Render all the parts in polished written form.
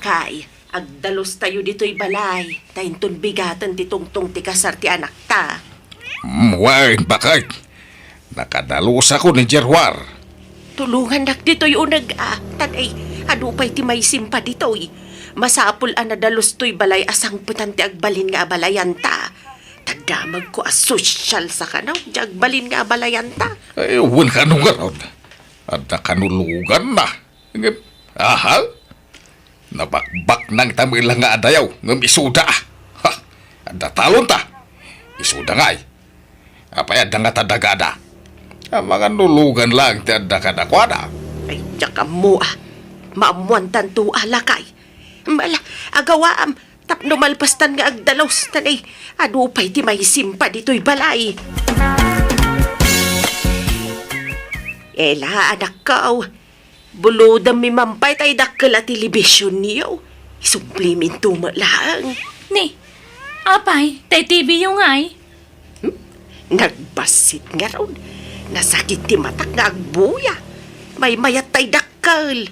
lakay. Agdalos tayo dito'y balay. Tainton bigatan ti tungtong ti kasar ti anak ta. Wain bakit? Nakadalos ako ni Jerwar. Tulungan nak dito'y unag Tanay, ano pa'y ti may simpa dito'y. Masapul dalos to'y balay asang putan ti agbalin nga abalayan ta. Tagdamag ko asosyal sa kanaw, di agbalin nga abalayan ta. Ewan ka nung garon. At nakanulugan na. Aha? Nabakbak ng tamilang nga adayaw ng isuda. Ha? At natalon ta. Isuda nga ay. Apay nga tadagada. Ang mga nulugan lang ti adakadakwada. Ay, tsaka mo Maamuan tanto alakay. Mala, agawaam. Tapno malpastan nga agdalos. Tanay, ano pa'y ti may simpa dito'y balay. Ela, anak ka, bulodam mi mampay tay dakkel a telebisyon niyo. Isumplimento mo lang. Ni, apay, tay TV yung ay. Nagbasit nga ron. Nasakit ti matak nga agbuya. May mayat tay dakkel.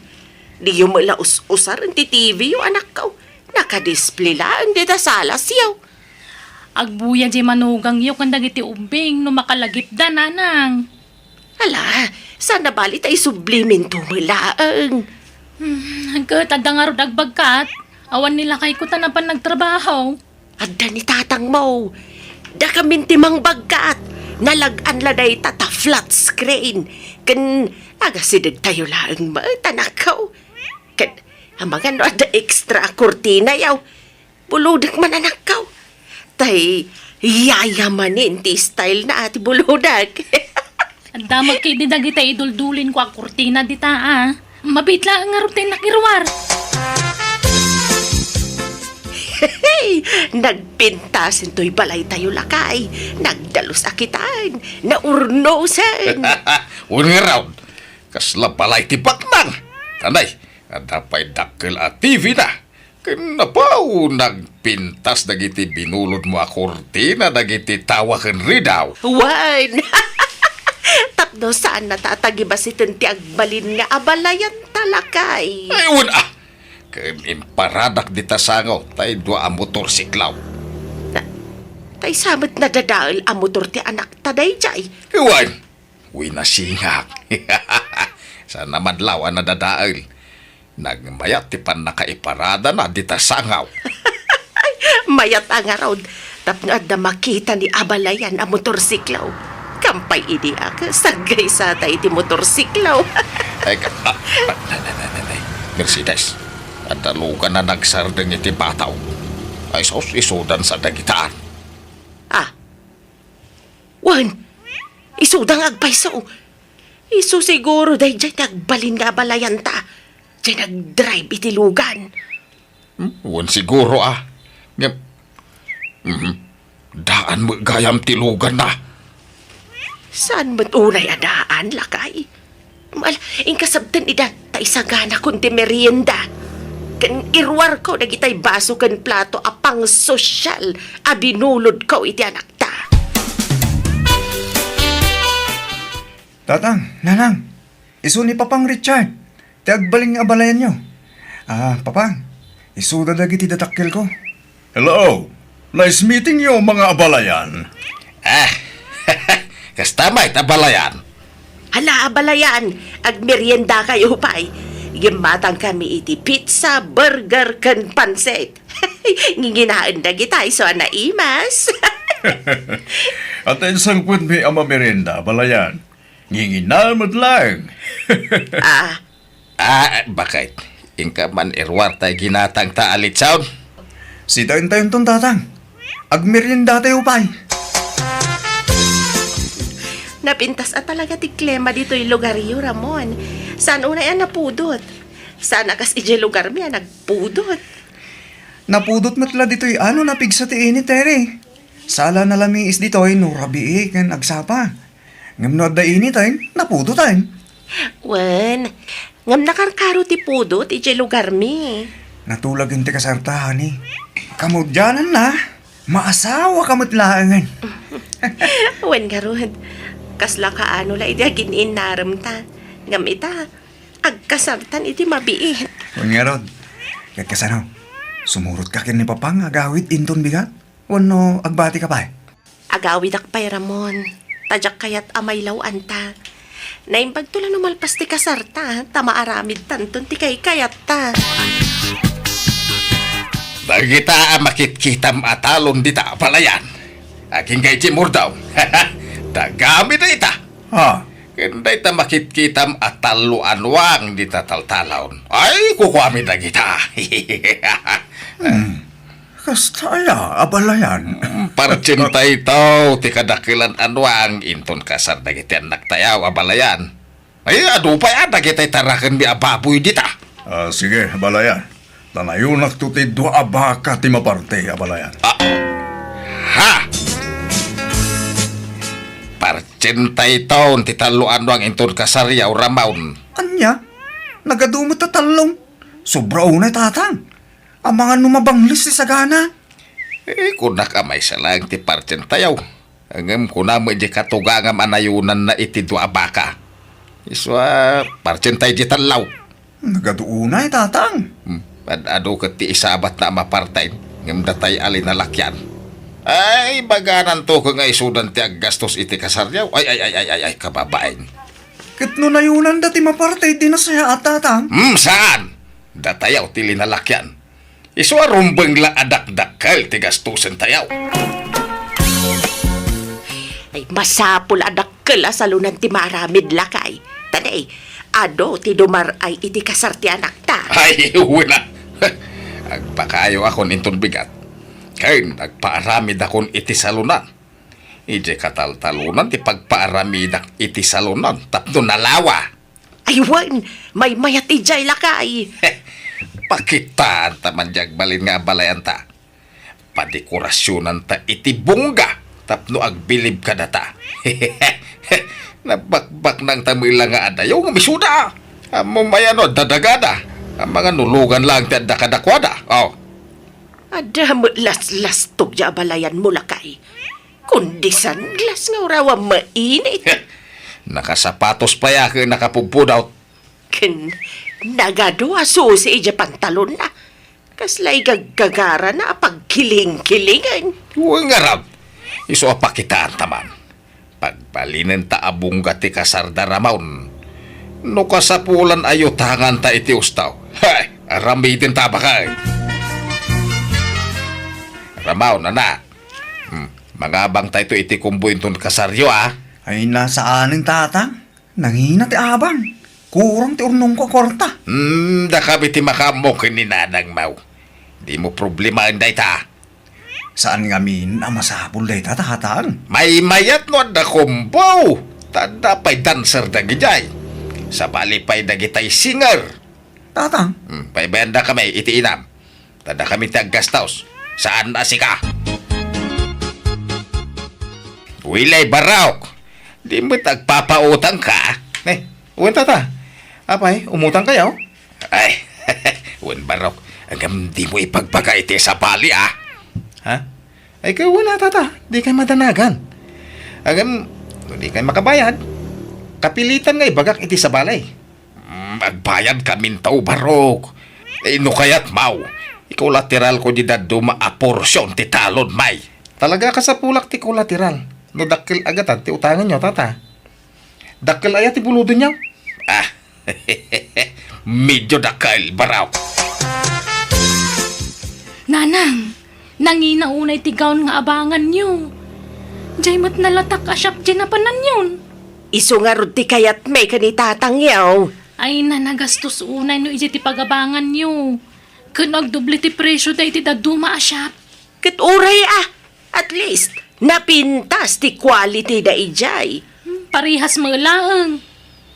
Di yung malaus-usar ti TV yung anak ka. Nakadisplay lang di ta salas yaw. Agbuya di manugang yung kandag iti ubing no makalagip da nanang. Ala, sana bali tay sublimento mo lang. Hanggat adda nga rod agbagkat. Awan nila kay kuta na pa nagtrabaho. Adda ni tatang mo. Da kami timang bagkat. Nalagan la day tata flat screen. Kan agasidag tayo lang tanakaw. Kan ang mga no ada extra kurtina yaw. Buludak man anakaw. Tay yayamanin ti style na ati buludak. Ang damag kay di dagita iduldulin ko ang kurtina dita Mabitla ang nga rutin nakirwar. Hey, nagpintasin to'y balay tayo lakay. Nagdalos akitan. Naurnosan. Unang round. Kasla palay tipak nang. Tanay, adapay dakkel at TV na. Kanapaw nagpintas dagiti binulod mo a kurtina dagiti tawakan ridaw. Wan! Tapno saan natatagibas ito ti agbalin nga abalayan talakay. Ayun imparadak di tasangaw tay dua a motorsiklaw. Tay samat na dadaal ang motor ti anak taday jay. Iwan, uy nasingak. Sana madlaw na dadaal. Nagmayat ti pan nakaiparada na di tasangaw. Mayat ang araw. Tapno adda makita ni abalayan ang motorsiklaw. Kampay idi sagay sa tay ti motorsiklaw. Ay, Mercedes. At dalugan na nagsardeng iti bataw. Ay sos isudan sa dagitaan. Wan, isudang agpayso. Isu siguro dahi dyan nagbalin nga balayan ta. Dyan nag-drive iti lugan. Wan siguro Daan mo gayam tilugan na. Saan mo't unay adaan, lakay? Inkasabtan idan, ta isagana kunti merienda. Kan irwar ko, nagitay baso kan plato, apang sosyal, abinulod ko iti anak ta. Tatang, nanang, isu ni Papang Richard. Ti agbaling nga abalayan nyo. Papang, isu dadagi ti datakkel ko. Hello! Nice meeting you, mga abalayan. Kastamay tabalayan. Hala, abalayan, agmerienda kayo pa'y. Gimatang kami iti pizza, burger, kan pansit. Nginginaan na gitay, so naimas. At isang kwent may ama merenda, abalayan. Nginginamad lang. Bakit? Ingka man irwar tayo ginatang taalit sound? Si tayon-tayon ton tatang. Agmerienda tayo pa'y. Napintas at talaga ti klema dito'y lugaryo, Ramon. Saan una yan napudot? Saan akas ije lugar miya nagpudot? Napudot matla dito'y napigsa ti init tere. Sala na lami is dito'y no rabii kan agsapa. Ngam no adda init ay napudot ay. Wen, ngam nakarkaro ti pudot ije lugar mi. Natulagin ti kasartahan eh. Kamudyanan na. Maasawa kamutlaangan. Wen garud. Kasla kaano la iti aginin naram ta. Ngam ita, agkasartan iti mabiit. Kung nga rod, Kat kasano, sumurot ka kin ni Papang agawid inton bigat? Wano agbati ka pa eh? Agawid akpay Ramon. Tadyak kayat amay lawan ta. Naimbag tula numalpas ti kasarta, tamaaramid tanton ti kay kayat ta. Dagita makitkitam atalon dita palayan. Aking kay Jimur daw. Dagami na ita. Ha? Kenday ta makitkitam atalo anwang dita taltalon. Ay, kukuamin na kita. Kastaya, abalayan. Parcintay tau ti kadakilan anwang inton kasar dagiti anak tayaw abalayan. Ay, adu pa yan dagiti tarakan mi ababoy dita. Sige, abalayan. Tanayunak to ti dua abaka ti maparte, abalayan. Ha! Parcintay taon ti talo anwang inton kasar yaw ramaun. Anya? Nagadumot na talong. Sobra unay tatang. Ang mga numabanglis ti sagana. Kunak amay sa lang ti parcentayaw. Angem kunamo di katugangam anayunan na iti dua baka. Iswa parcentay di talaw. Nagaduunay tatang. Ado kat ti isabat na mapartain. Ngem datay alin na lakyan. Ay, baganan to kung ay sudan ti aggastos iti kasaryaw. Ay, kababain. Kit no nayunan dati maparte, di na saya at tatang. Saan? Datayaw ti linalakyan. Iswa rumbeng la adak-dakal ti gastusen tayaw. Ay masapul adakkel sa lunan ti maramid lakay. Tanay, ado ti dumar ay iti kasar ti anak ta. Ay, wala. Agpakayo akon inton bigat. Kaya nagpaaramid akon iti salunan. Ije kataltalunan ti pagpaaramidak iti salunan. Tapno nalawa. Ay wan, may mayat ijay lakay. Pakitaan taman jag balin nga balayan ta. Padekorasyonan ta iti bungga. Tapno agbilib ka data. Nabakbak ng tamila nga adayaw nga misuda. Among mayano dadagada. Ang mga nulugan lang ti adakadakwada. Oh. Ada mo las tugya balayan mo lakay. Kundi sanglas nga urawa mainit. Nakasapatos pa ya kaya nakapugpudaw. Ken nagado susi ija pantalon na. Kaslay gaggagara na pagkiling-kilingan. Huwag nga rab. Iso apakitaan taman. Pagbalinin ta abungga ti kasardaramaon. No kasapulan ayo tangan ta iti ustaw. Hay, aramitin ta ba kay? Ramaw na na. Mga abang tayo iti kumbuin ton kasaryo Ay nasa aning tatang. Nangina ti abang. Kurang ti urnong ko korta. Da kami ti makamok ni Nanang Mau. Di mo problema ang dayta. Saan nga min ang masapul day tatang? May mayat no da kumbo. Tanda pa'y dancer da gijay. Sa bali pa'y dagitay singer. Tatang? Pa'y benda kami iti inam. Tanda kami taggastaws. Saan na si ka? Wilay Baraok. Di mo tagpapautang ka. Uwan tata. Apay, umutang kayo? Ay, Uwan Baraok. Hanggang di mo ipagbaga iti sa bali Ha? Ay kayo wala tata. Di kayo madanagan. Hanggang di kayo makabayad. Kapilitan nga ibagak iti sa balay. Magbayad kamin tao Barok. No kaya't mau. Ikaw lateral ko di daduma a porsyon ti talon may. Talaga ka sa pulak ti kolateral. No dakil agatan ti utangan nyo tata. Dakil ayat ti buludon nyo. Medyo dakil Baraw. Nanang, nanginaunay ti gaon nga abangan nyo. Diyay mat nalatak asyap dyan na panan yun. Iso nga rod ti kayat may kanitatang yaw. Ay na nagastos unay no iti ti pagabangan nyo. Kanagdoble ti presyo da iti daduma asyap. Ket uray At least, napintas ti quality da ijay. Parihas mga laang.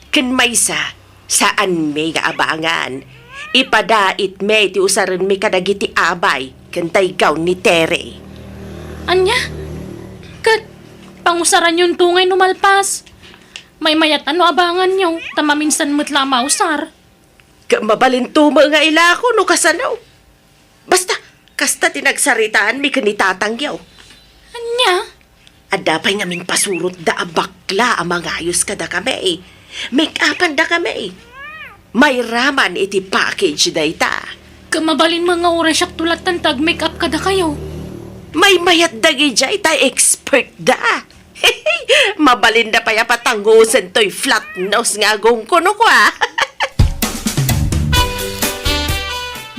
Ken maysa, saan may kaabangan. Ipadait may ti usaran may kadagiti abay. Kantay gaw ni Tere. Anya? Kat, pangusaran yung tungay numalpas. May mayat ano abangan nyo, tamaminsan mo't lamausar. Mabalintuma nga ilako no kasanaw. Basta, kasta tinagsaritaan mi kanitatangyaw. Anya? Adapay ngamin pasurot da abakla ang mga ayos kada kami. Make-upan da kami. May raman iti package da ita. Kamabalin mga oras siyak tulatan tag-make-up kada kayo. May mayat dagi jay ta expert da. Mabalinda pa ya patangusan to'y flat nose nga gong kuno ko ah.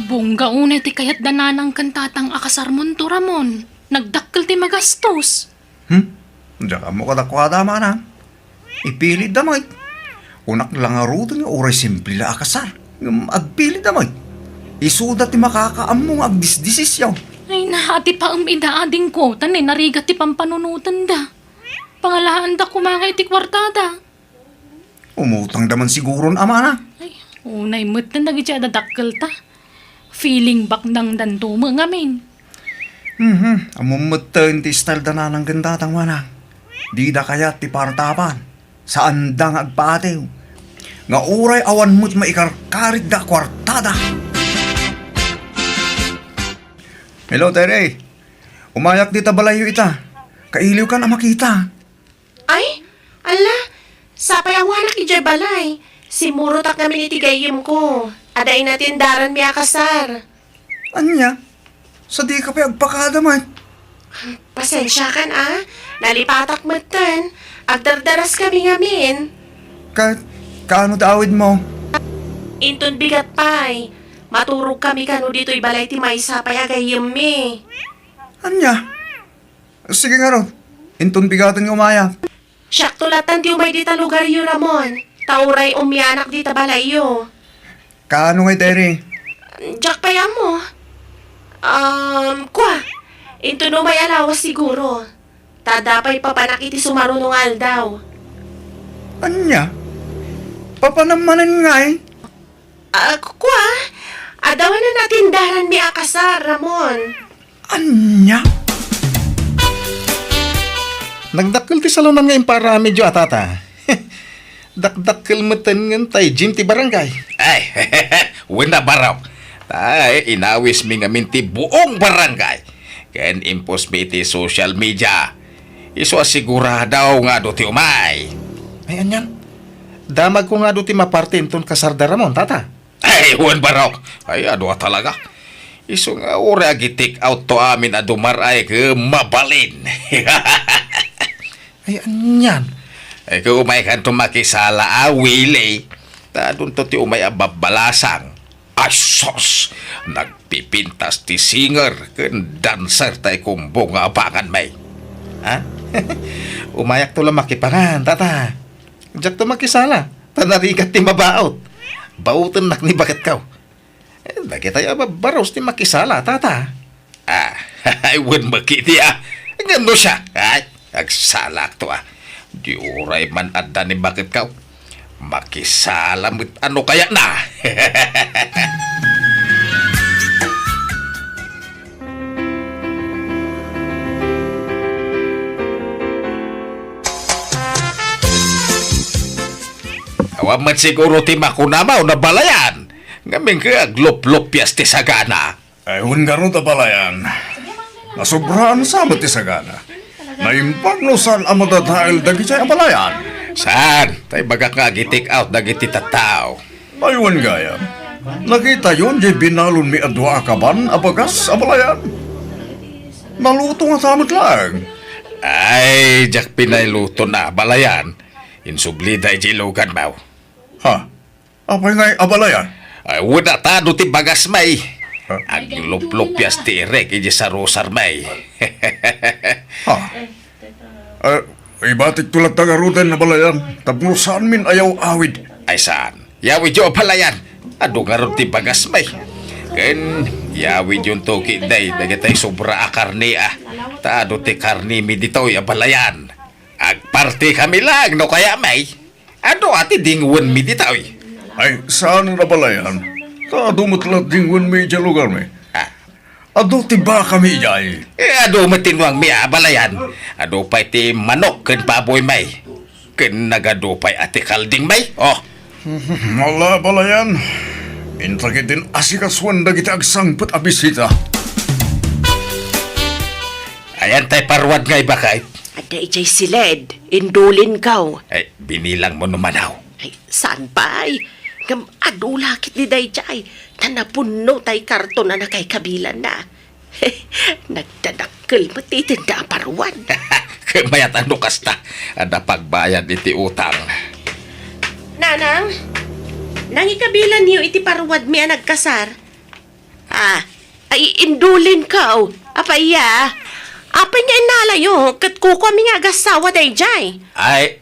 Bungga unay ti kayat dananang kantatang akasar mon to Ramon. Nagdakkel ti magastos. Diyan mo kadakwada mana. Ipilit damay. Unak lang aruto nga oray simple la akasar. Agpilit damay. Isuda ti makakaamong agdisdisis yaw. Ay nahati pa idaading ko. Tanay narigat ti pampanunutan da. Pangalahan da kumangay ti kwartada. Umutang daman siguron amana. Ay, unay mo't na nagitya dadakkel ta. Feeling back nang dantumo ngamin. Amumutang ti style da na ng gandatang mana. Di da kaya ti partapan. Saan da nga agpatew. Nga oray awan mo't maikarkarit da kwartada. Hello, Tere. Umayak di ta balayo ita. Kailiw ka na makita. Ay, ala, sapay ang wanak ijay balay. Simurot ak namin itigayim ko. Aday natin daran mi akasar. Anya? Sa di ka pa agpakada man. Pasensya kan ah. Nalipatak matan. Agdardaras kami ngamin. Kaano daawid mo? Inton bigat pay. Maturog kami kano dito'y balay ti may sapay agayim mi. Anya? Sige nga ro. Inton bigatan nga umaya. Siyak tulatan ti umay dita lugar yu Ramon. Tauray umyanak dita balay yu. Kaano nga Tere? Jack paya mo. Kwa. Into no may alawas siguro. Tadapay papanakiti sumarunungal daw. Anya? Papanamanan nga eh. Kwa. Adawan na natin daran mi akasar, Ramon. Anya? Nagdakkel ti salunan nga para medyo atata. Dakdakkel meten ngan tay gym ti barangay. Ay, wala baraw. Tay, inawis mi ngamin ti buong barangay. Ken impos mi ti social media. Iso asiguradaw nga do ti umay. Ay, anyan. Damag ko nga do ti maparte inton kasarda Ramon, tata. Ay, huwan baraw. Ay, ado talaga. Iso nga ora gi-take out to amin adumar ay ke mabalin. Ay, anyan. Ay, kung umay kan tumakisala, Willie. Tadun to ti umay ababalasang. Ay, sos! Nagpipintas ti singer ken dancer tay kumbong nga abangan may. Ha? Umayak to lang makipangan, tata. Diyak to makisala. Tanarikat ti mabaot. Bautan nak ni bakit kaw. Bakit tayo baros ti makisala, tata. Ay, wun makiti Gano siya. Ay, agsalak to Di uray man adda ni bakit kaw. Makisalamit ano kaya na. Awa man siguro ti makunamaw na balayan. Ngaming ka aglop-lopyas ti sagana. Ay, hun ta pala yan. Nasobrahan sa ti sagana. Naimpag no saan ang matatahil dagi siya palayan. Saan? Tay bagak nga gitik out dagiti tattao. Aywan gaya. Nakita yun di binalon mi adwa akaban abagas ang palayan. Naluto nga samot lang. Ay, jak pinayluto na balayan. Insubli day jilugan maw. Ha? Apay nga'y abalayan? Ay, wala tado ti bagas may. Ha? Aglop-lopyas ti rek iji sa rosar may. Ha? Ibatik tulat tagarutan na balayan. Tapno saan min ayaw awid. Ay saan? Yawi jo palayan. Ado nga ron ti bagas may. Ken yawi yung toki day. Dagatay sobra akarni Tado ti karni mi ditoy abalayan. Agparti kami lang no kaya may. Ado ati dingwan mi ditoy. Ay, saan na balayan? Ta dumutlat dingwan mi dyan lugar mi. Ado tiba kami jay. Ado matinwang mi abalayan. Ado pa'y ti manok ken baboy may. Ken nagado pa'y ati kalding may. Oh. Mala balayan. Intrakitin asikaswan dagiti agsangput abisita. Ayan tay parwad ngay bakay. Ada ijay siled. Indulin kaw. Ay, binilang mo numanaw. Ay, saan pa ay? Ngam adulakit ni Dayjay, na napuno tay karton na nakay kabilan na. Nagdadakkel matitinda parwan. Mayat ano kasta, ada pagbayad iti utang. Nanang, nangikabilan niyo iti parwad mi nagkasar. Ay indulin ka o. Apaya, apay nga inalayo, kat kuko mi nga agasawa Dayjay. Ay,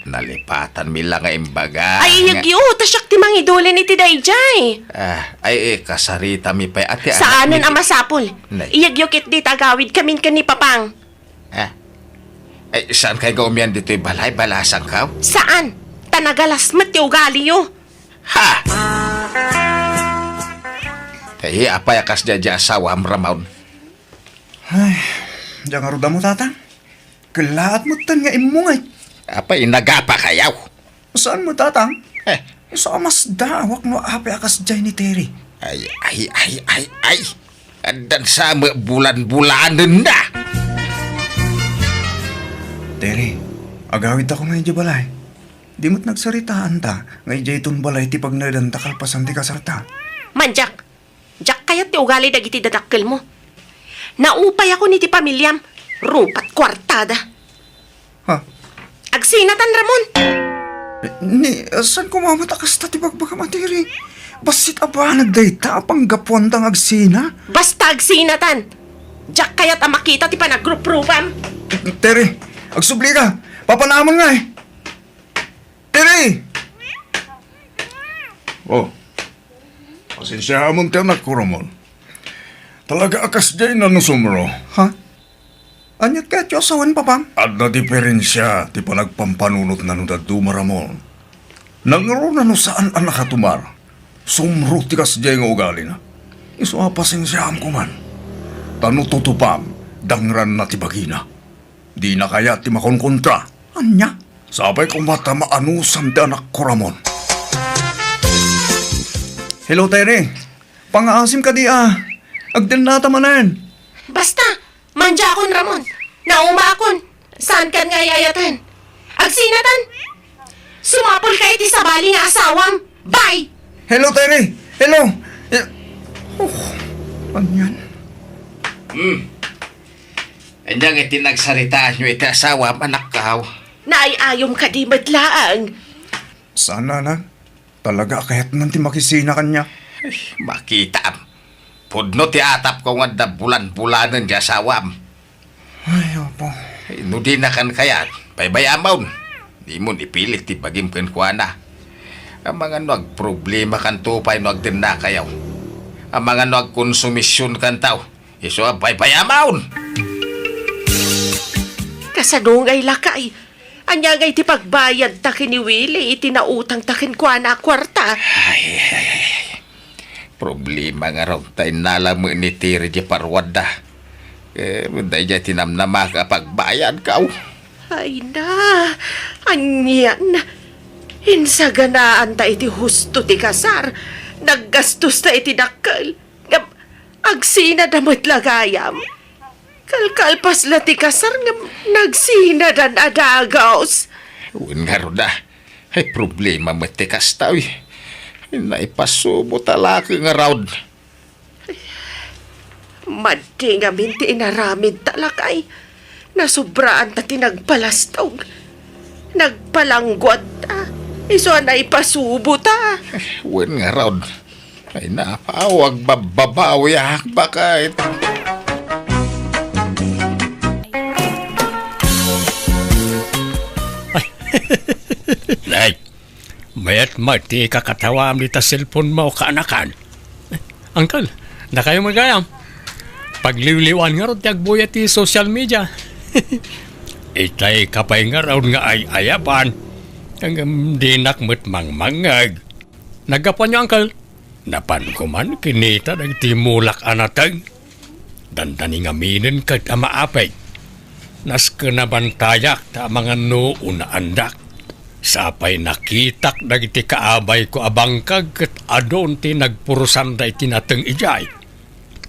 nalipatan mi lang nga imbaga. Ay, yagyo, tasyak ti mangidulin iti Dayjay. Kasarita mi pa ati. Saanan ang masapol? Nay. Iyagyo kit di tagawid kamin ka ni Papang. Saan kayo gaumian dito'y balay? Balasang ka? Saan? Tanagalas mat ti ugali yo. Ha! Apay akas dya asawa amramaon. Ay, diyan nga ruda mo, tatang. Kalaat mo tan nga imungay. Apay inagapa kayaw. Saan mo, tatang? Eh, Sa mas dawak no ape akas jay ni Terry. ay. Andan sama bulan-bulanan na. Terry, agawid ako ngayon di balay. Di mo't nagsaritaan ta, ngay jay ton balay ti pagnalan ta kalpasan ti kasarta. Manjak, jak kayat ti ugali dagiti dadakkel mo. Naupay ako ni ti pamilyam, rupat kwartada. Ha? Agsinatan Ramon. Saan kumamatakas ta ti pagbagama, Terry? Basit aba nagdayta apang gapuan tang agsina? Basta agsinatan. Jak kayat ang makita ti panagrup-rupam. Terry, agsubli ka. Papanaman nga eh. Terry! Oh, pasensya mo ti anak ko, Ramon. Talaga akas jay na nusumro. Ha? Anyat ka, Diyosawan, papang? At na diferensya ti panagpampanunot na nudaduma, Ramon. Nangaro na no saan ang nakatumar. Sumro ti kas jay nga ugali na. Iso pasensyahan ko man. Tanututupam, dangran na ti bagina. Di na kaya ti makonkontra. Anya? Sabay kong mata maanusam ti anak ko, Ramon. Hello, Terry. Pangaasim ka di Agdil na tamanan. Basta, manja akon Ramon. Nauma akon. Saan kan nga yayatan? Agsinatan. Sumapol ka iti sabali nga asawam. Bye! Hello, Terry. Hello. Anyan? Anyang iti nagsaritaan nyo iti asawa, anak kaw. Naayayom ka di madlaang. Sana na. Talaga kahit nanti makisina kanya. Makita. Pudno ti atap ko nga da bulan-bulanan di asawam. Ay, opo. Nudi na kan kaya, baybayamaon. Di mo ipilit ti bagim kenkwana. Ang mga nuag problema kan tupay nuag din na kayaw. Ang mga nuag konsumisyon kan tao, iso baybayamaon. Kasadungay lakay. Anyagay ti pagbayad ta kini Willie, itinautang ta kenkwana kwarta. Ay. Problema nga raw tayo nalamu ni Tiri di parwada. Munday di tinamnama ka pagbayad ka. Ay na, anyan. Insaganaan ta iti husto ti kasar. Naggastos ta iti dakkel. Agsina damot lagayam. Kalkalpas la ti kasar nga nagsina dan adagaos. Uwan nga raw da. Ay problema mo ti kastaw. Naipasubo talaki nga raw. Madi nga minti inaramid talakay. Nasubraan ta tinagpalastog. Nagpalanggot ta. Iso na ipasubo ta. Uwan nga raw. Ay napawag bababawi bakit. Nay, mayat mati kakatawam di ta cellphone mo kaanakan. Uncle, na kayo magayam. Pagliwliwan nga ron tiyagbuya ti social media. Itay kapay nga raw nga ay ayapan. Ang dinakmet mangmangag. Nagapan niyo, Uncle. Napan ko man kinita nagtimulak anatag. Dandani nga minin kag amaapay. Nas kanabantayak ta mga noon na andak. Sapay nakitak dagiti kaabay ko abangkag ket adon ti nagpurusan da iti nateng ijay.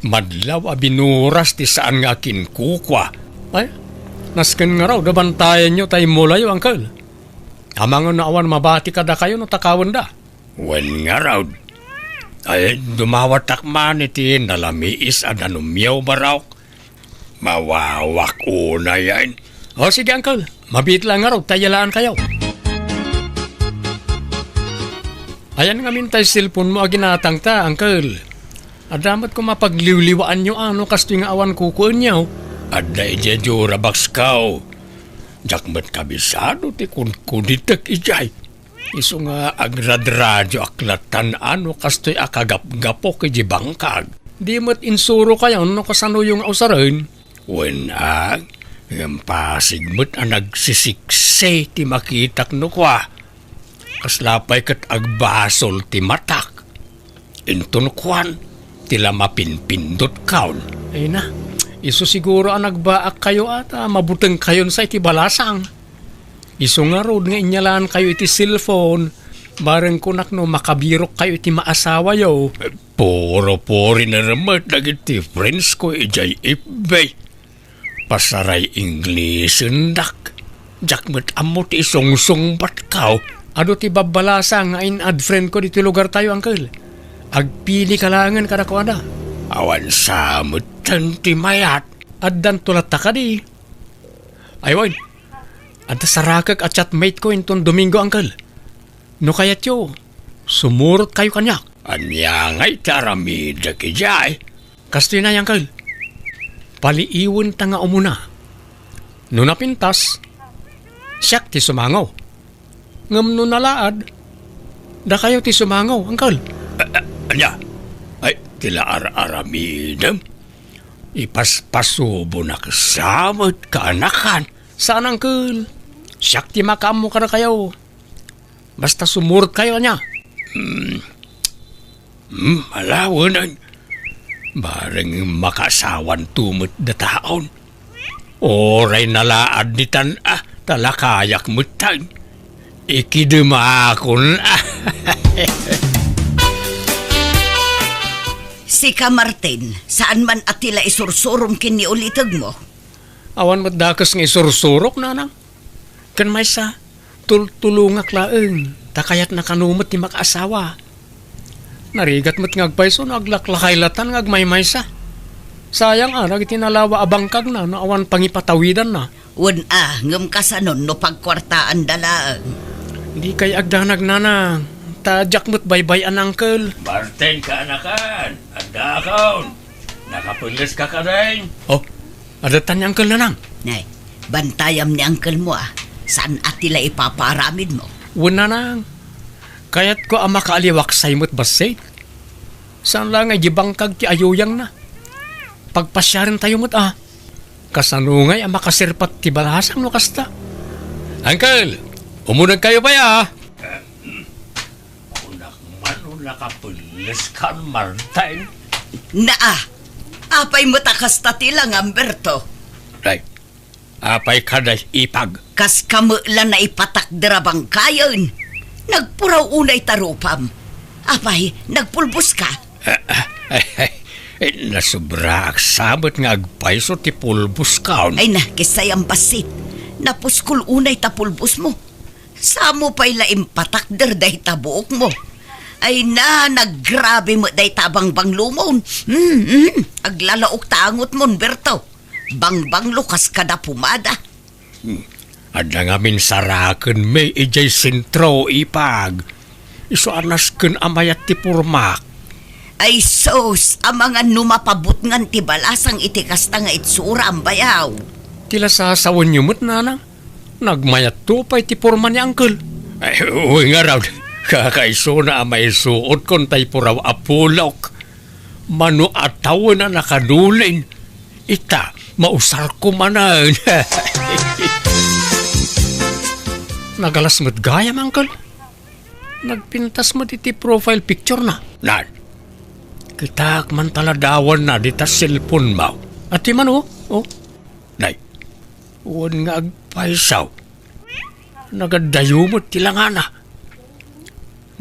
Madlaw a binuras ti saan nga kinkukwa. Ay, nasken nga raw dabantayan nyo tayo mulayo, Uncle. Amangon na awan mabati kada kayo no takawan da. Wen nga raw. Ay, dumawatak man iti nalamiis at anumiyaw baraw. Mawawak una yan. O sige, uncle. Mabit lang nga raw. Tayalaan kayo. Ayan nga mintay cellphone mo aginatang ta, uncle. Adamat ko mapagliwliwaan nyo ano kasto nga awan kukuan nyo. Ada ije rabaks kao. Jakmat kabisado ti kun kuditek ijay. Iso nga agradradyo aklatan ano kasto'y akagap-gapok iji bangkag. Di mat insuro kayo no kasano yung ausarin. Wen yung pasigmat ang nagsisikse ti makitak no kwa. Kaslapay kat agbasol ti matak. Inton kwan, tila mapinpindot kaon. Ay na, iso siguro ang nagbaak kayo at mabuteng kayon sa iti balasang. Iso nga rod nga inyalaan kayo iti cellphone. Bareng kunak no makabirok kayo iti maasawa yo. Puro-puri na ramat dagiti friends ko ijay ibay. Pasaray English endak. Jakmet amot isong-song bat kao. Ado ti babalasa nga in-add friend ko dito lugar tayo, uncle. Agpili kalangan kada ko ada. Awan samot ti mayat. Addan tulat ta ka di. Aywan. At sarakag at chatmate ko inton Domingo, uncle. No kayat yo, sumurot kayo kanyak. Anya nga'y taramida kijay. Kastoy na, uncle. Paliiwan ta nga umuna. No napintas, siyak ti sumangaw. Ngam no nalaad, da kayo ti sumangaw, uncle. Anya? Ay, tila aramidam. Ipaspasubo na kasamot ka anakan. Saan, uncle? Siyak ti makamo ka na kayo. Basta sumurot kayo niya. Malawanan. Bareng makasawan tumot da taon. Oray nalaad ni tan talakayak mutan. Ikidumakon Sika Martin, saan man atila isursurom kini ulitag mo? Awan madakas nga isursurok, nanang. Kan may sa tulungak laeng, takayat na kanumot ni makaasawa. Narigat mo't ngagpaiso, naglaklakaylatan ngagmay sa. Sayang nagtinalawa abangkag na, awan pangipatawidan na. Wan ngam kasanon no pagkwartaan dalaan. Di kay agdanag nanang, tadyak mo't baybay an uncle. Martin ka anakan, anda kaon. Nakapulis ka ka rin. Oh, adatan ni uncle nanang. Nay, bantayam ni uncle mo saan atila ipaparamid mo? Wan nanang, kayat ko ang makaaliwaksay mo't basay. Saan lang ay jibangkag ti ayuyang na. Pagpasyarin tayo mo't kasanungay ang makasirpat ti balasang no kasta. Uncle, umunag kayo ba ya? Unak man o nakapulis ka, Martin. Apay mo takas tatilang, Amberto. Right. Apay kada ipag. Kas kamulan na ipatakderabang kayon. Nagpuraw unay tarupam. Apay, nagpulbos ka. Nasubra aksabot nga agpaiso ti pulbos kaon. Ay na, kisay ang basit. Napuskul unay tapulbos mo. Samo pa'y laim patakder dahi tabuok mo. Ay na, naggrabe mo dahi tabang banglumon. Aglalaok tangot mo, Berto. Bangbang lukas kada pumada. Ada nga min saraken may ijay sintro ipag. Iso anas ken amayat ti purmak. Ay sos, ang mga numapabot ngan ti balasang itikasta nga itsura ang bayaw. Tila sasawan niyo mo't nanang. Nagmayat to pa'y ti purman ni uncle. Ay, uwi nga raw. Kakaiso na amay suot kon tay puraw apulok. Mano ataw na nakadulin. Ita, mausar ko manan. Nagalas mo't gayam, uncle. Nagpintas mo iti profile picture na. Nan, kita man taladawan na dita cellphone mo. At di man Nay, huwag nga agpaisaw. Nagadayo mo tilangana.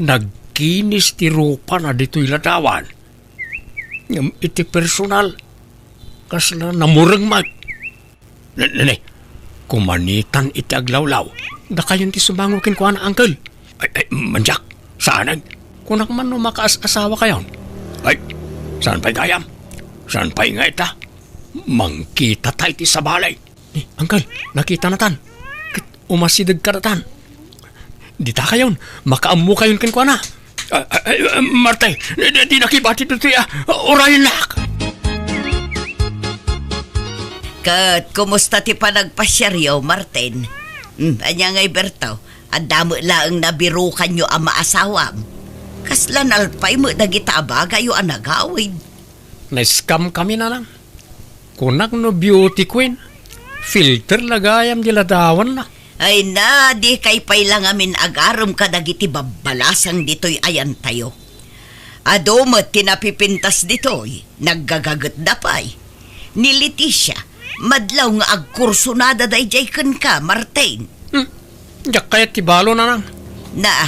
Nagkinis ti rupa na dito'y ladawan. Ngam iti personal. Kas na namurang mag. Nanay, kumanitan iti aglawlaw. Da kayon ti sumangukin ko na, uncle. Ay, manjak, saan? kunak man no makaas-asawa kayon. Ay, saan pa'y gayam? Saan pa'y nga ita? Mangkita tayo ti sa balay. Uncle, nakita na tan. Umasidag ka na tan. Di ta kayon, makaamu kayon kan kwa na. Martay, di nakibati ito tiya. Orayin lak. Kat, kumusta ti panagpasyaryo, Martin? Anya ngay Berto, ang damo laang nabirukan nyo ang maasawam. Kaslan alpay mo dagita abagay ang nagawid. Na-scam kami na lang. Kunak no beauty queen. Filter lagayam diladawan na. Ay na, di kay pay lang amin agarom kadagiti babalasang dito'y ayan tayo. Adomot tinapipintas dito'y, naggagagat da pa'y. Ni Leticia, madlaw nga agkursunada day jay ka, Martin. Diyak kayat tibalo na lang. Na,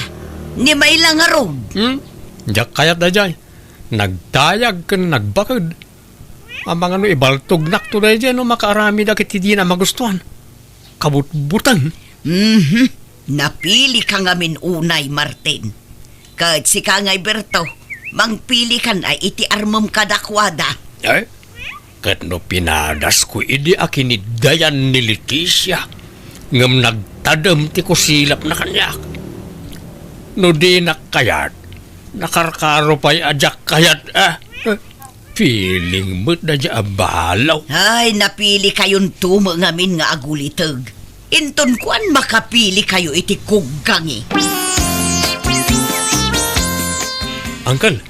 ni may lang arog. Diyak kayat da jay. Nagtayag kan nagbakad. Ang mga no ibaltog nak to day jay no makaarami da kiti di na magustuhan. Kabutbutan. Napili ka ngamin unay, Martin. Kahit si Kangay Berto, mangpili kan ay iti armom kadakwada. Eh? Kat no pinadas ko idi akinidayan ni Leticia. Ngam nagtadam ti ko silap na kanyak. No di nakayat. Nakarkaro pa'y ajak kayat feeling mo't na dya abalaw. Ay, napili kayon tumo ngamin nga agulitag. Inton kuan makapili kayo iti kuggangi. Uncle,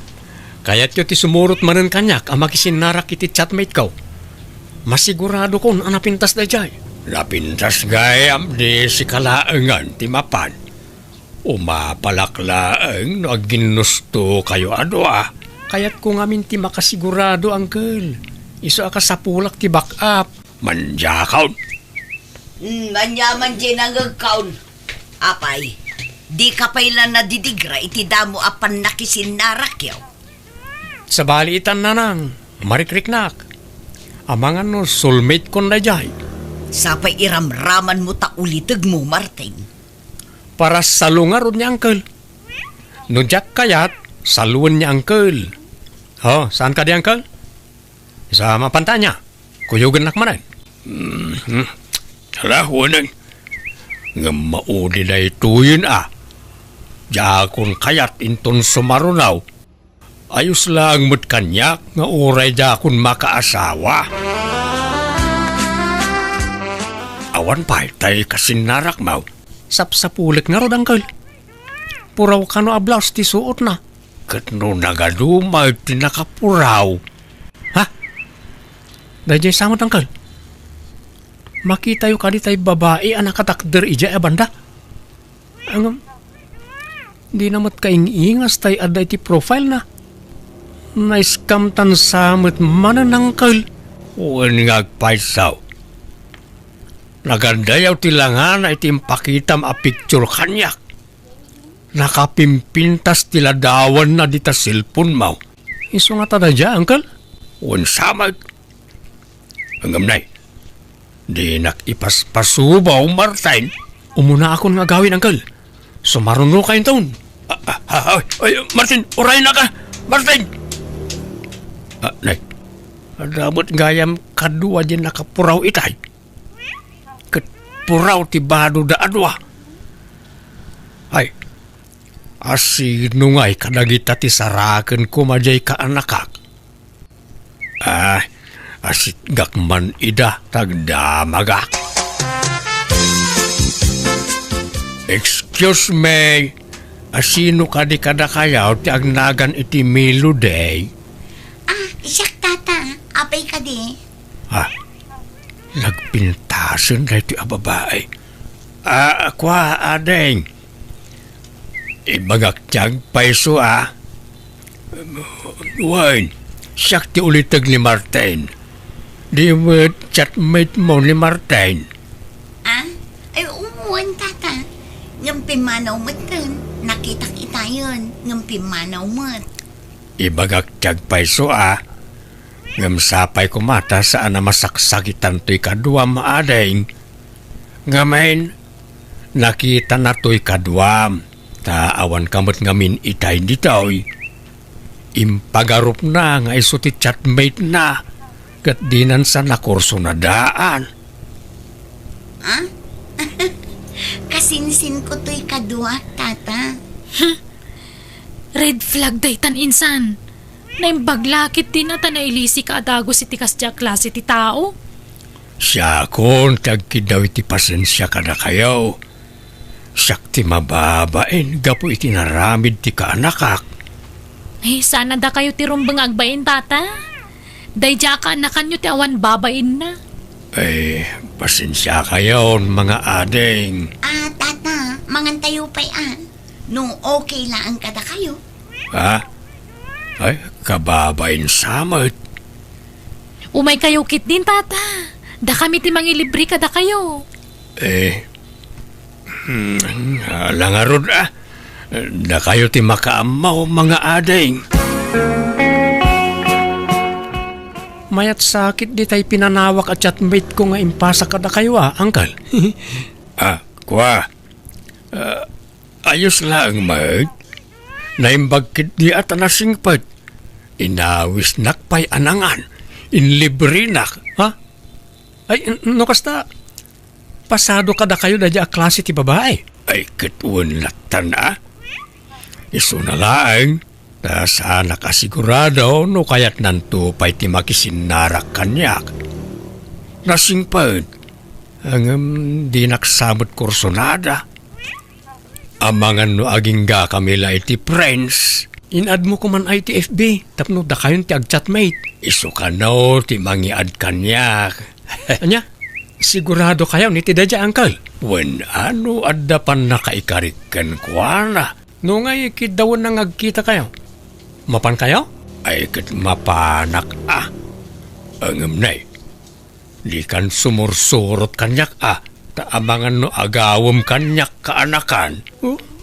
kaya't yo ti sumurot manen kanyak ang makisinarak iti chatmate ko. Masigurado kon ang napintas na jay. Napintas gayam di si kalaangan ti mapan. Umapalaklaang no aginusto kayo adwa. Kaya't kung amin ti makasigurado, Uncle. Iso ka sa pulak ti back up. Manjakaw. Manyaman din ang agkaon. Apay, di ka pailan na didigra iti damo apan nakisinarak yaw. Sa balitan na nang, marikriknak. Amangan no soulmate kon na jay. Sapay iramraman mo ta ulitag mo, Martin. Para salungarod niya, Uncle. No jak kayat, saluan niya, Uncle. Oh, saan ka di, Uncle? Sa mapantanya. Kuyugan nakmanan. Alahunan. Nga maudi na ituyin Jakon kayat inton sumarunaw. Ayos lang mo't kanyak nga uray jakon makaasawa. Awan pa'y tayo kasinarak maw. Sapsapulik nga rod, Uncle. Puraw ka no ablaws ti suot na. Kat no nagadumay tinakapuraw. Ha? Dajay samot, Uncle. Makita yung kaditay babae ang nakatakder ija banda. Ang di namat kaingingas tay aday ti profile na. Na-scam tan samot manan, Uncle. Uwan ngagpaisaw. Nagandayaw tilangan ay timpakitam a picture kanyak. Nakapimpintas tiladawan na dita cellphone mo. Iso nga tada dya, Uncle. Uwan samag. Ang gamnay. Di nakipaspasubaw, Martin. Umuna akong nga gawin, Uncle. Sumaruno kayo taon. Martin, oray na ka! Martin! Nay, adamot gayam kadua dyan nakapuraw itay. Katpuraw tibado da adwa. Ay, asino nga'y kadagita ti saraken kumajay ka anakak. Asit gakman ida tagdamagak. Excuse me, asino ka di kada kayaw ti agnagan iti Milo day? Siyak tata, apay ka di. Nagpintasan na iti ababae. Kwa adeng. Ibagak tiyag paiso Wine, siyak ti ulitag ni Martin. Di mo chatmate mo ni Martin. Ay, umuwan tata. Ngampimanaw mo dun. Nakita kita yun. Ngampimanaw mo. Ibagak tiyag paiso Ngamsapay kumata saan na masaksakitan to'y kadwam adeng. Ngamain, nakita na to'y kadwam. Taawan kamot ngamin itay ditoy. Impagarup na nga iso ti chatmate na. Kat dinan sa nakurso na daan. Kasinsin ko to'y kadua, tata. Red flag day tan insan. Naimbaglakit din na tanailisi ka adago si tikas dya klase ti tao. Siya kon tagkidaw iti pasensya ka na kayo. Siyak ti mababain, gapo iti naramid ti kaanakak. Ay, sana da kayo ti rumbang agbain, tata. Day dya ka anakan nyo ti awan babain na. Pasensya kayo, mga ading. Tata, mangantayo pa'y no okay lang kada kayo. Ha? Ay, kababain samot. Umay kayo kit din, tata. Da kami ti mangilibre ka da kayo. Langarod da kayo ti makaamaw, mga ading. Mayat sakit di tayo pinanawak at chatmate ko nga impasa ka da kayo, angkal. Kwa. Ayos lang, mate. Naimbagkit di at nasingpad. Inawis nakpay anangan. Inlibre nak, ha? Ay, no kasta, pasado ka da kayo da dya klase ti babae. Ay, kituan latan na. Iso na lang, na sana kasigurado no kaya't nanto pa'y ti makisinarak kanyak. Nasingpad, ang di naksamot kursonada. Amangan no aging ga kamila iti friends. Inad mo ko man ay ti FB, tapno da kayon ti agchatmate. Iso ka no, ti mangiad kanyak. Anya, sigurado kayo ni ti dadya, angkal. Wen ano adda pan nakaikarikan kwa na. No nga ikidawan na ngagkita kayo. Mapan kayo? Ay kat mapanak Angam na di kan sumursurot kanyak taamangan no agawam kanyak kaanakan.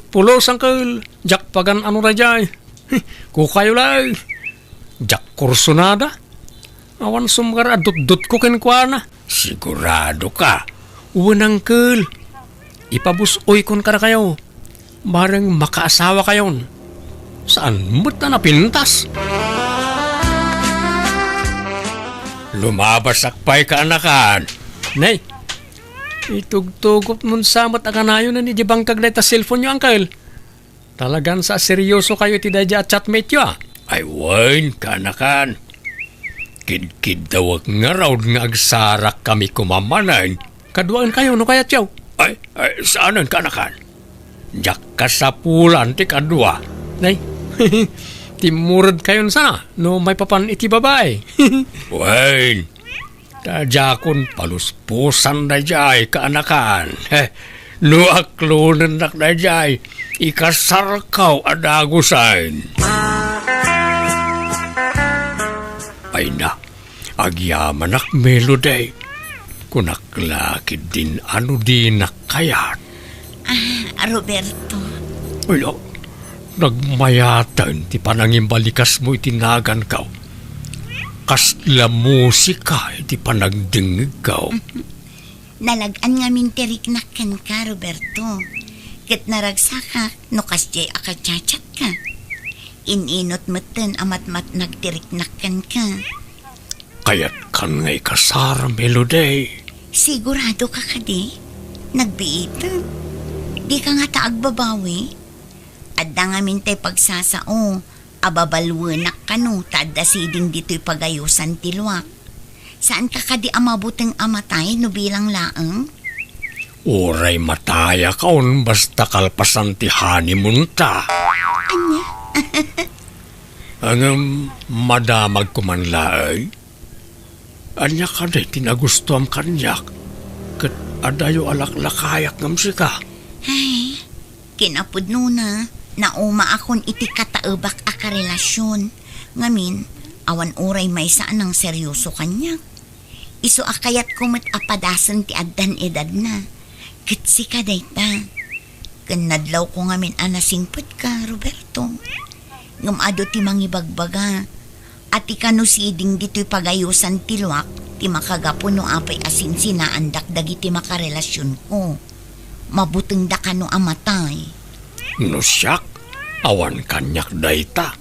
Pulos angkal, jak pagan ano rajay. Kukayo lang. Jak kursonada. Awan sumgar adut-dut ko kenkwana. Sigurado ka. Uwan angkal. Ipabusoy kon ka na kayo. Barang makaasawa kayon. Saan mo't na napintas? Lumabas akpay ka anakan. Nay, itugtugot nun samot akanayo na ni Jibang kaglay ta cellphone nyo, angkal. Talagan sa seryoso kayo ti dadya at chatmate nyo, Ay, wain ka anakan. Kid-kid dawag nga raw nga agsarak kami kumamanan. Kaduaan kayo no kaya tiyaw. Ay, saanan ka anakan? Jak kasapulan ti kadua. Nay, timurad kayon sana no may papan iti babae. Wain, tajakon paluspusan na jay kaanakan. No aklunan nak na jay, ikasarkaw adagusan. Ay na, agyaman ak melody. Kunaklakid din ano din nakayat. Roberto. Ay, nagmayatan ti panangimbalikas mo itinagan ka. Kasla musika iti panagdingig ka. Nalagan nga mintiriknakan ka, Roberto. Kat naragsaka, no kasjay akachachat ka. Ininot moten amat-mat nagtiriknakan ka. Kaya't kan ngay kasara melody. Sigurado ka kadi? Nagbiitan. Di ka nga taagbabawi. Adda nga mintay pagsasao. Ababalwanak ka no, tada siding dito'y pagayusan tilwak. Saan ka kadi amabuteng amatay no bilang laang? Uray mataya kaon basta kalpasan ti honeymoon ta. Anya? Ang madamag kumanlaay. Anya ka na tinagusto ang kanyak. Kat adayo alaklakayak ngam sika. Ay, kinapod nuna. Nauma akon iti kataubak aka relasyon. Ngamin, awan uray may saan ang seryoso kanyak. Iso akayat kumot apadasan ti addan edad na. Kitsi ka dayta. Kanadlaw ko ngamin anasingpot ka, Roberto. Ngamado ti mangibagbaga. At ikano siding dito'y pagayusan tilwak, ti makagapo no apay asin sinaandak dagiti makarelasyon ko. Mabuteng da ka no amatay. Nusyak, awan kanyak dayta.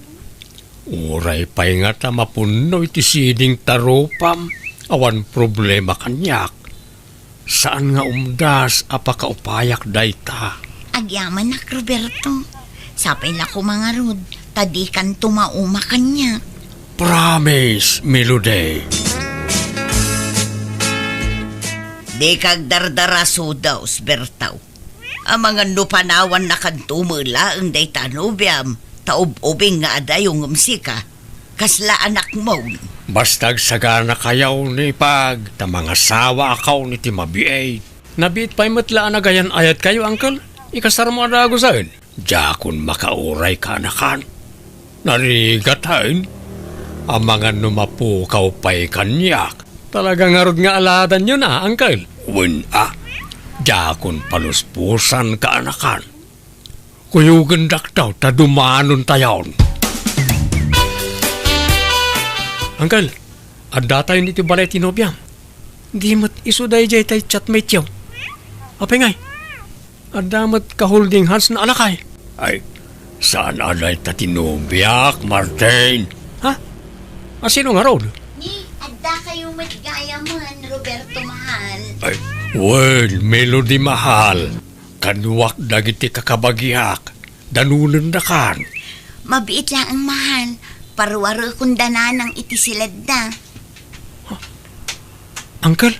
Uray pa'y nga ta mapuno iti siding tarupam, awan problema kanyak. Saan nga umdas apakaupayak dayta? Agyaman nak, Roberto. Sapay la ko mga rod, tadi kan tumauma kanya. Promise, Melody. Di kag dardaraso daw, Bertaw. Ang mga nupanawan na kantumula ang day tanubiam, taub-ubing nga adayong umsika. Kasla anak mo. Bastag sagana kayaw ni pag, ta mga sawa akaw ni Timabiay. Nabit pa'y matlaan na gayan ayat kayo, Uncle. Ikasar mo adago saan. Jakon makauray ka anakan. Narigatayin. Ang mga numapukaw pa'y kanyak. Talagang arod nga aladan yun Uncle. Jakon paluspusan ka anakan. Kuyugan daw ta dumanon tayon. Uncle, adda tayo nito balay tinobiyam. Di mat isuday jay tay chatmate yaw. Apay ngay, adda mat ka-holding hands na alakay. Ay, saan alay ta tinobiyak, Martin? Ha? Sino nga rod? Ni, adda kayo matgayaman, Roberto mahal. Ay, well, Melody mahal. Kanuwak dagiti kakabagyak. Danunan na kan. Mabiit lang ang mahal. Parwaro kung dananang iti silad na. Uncle,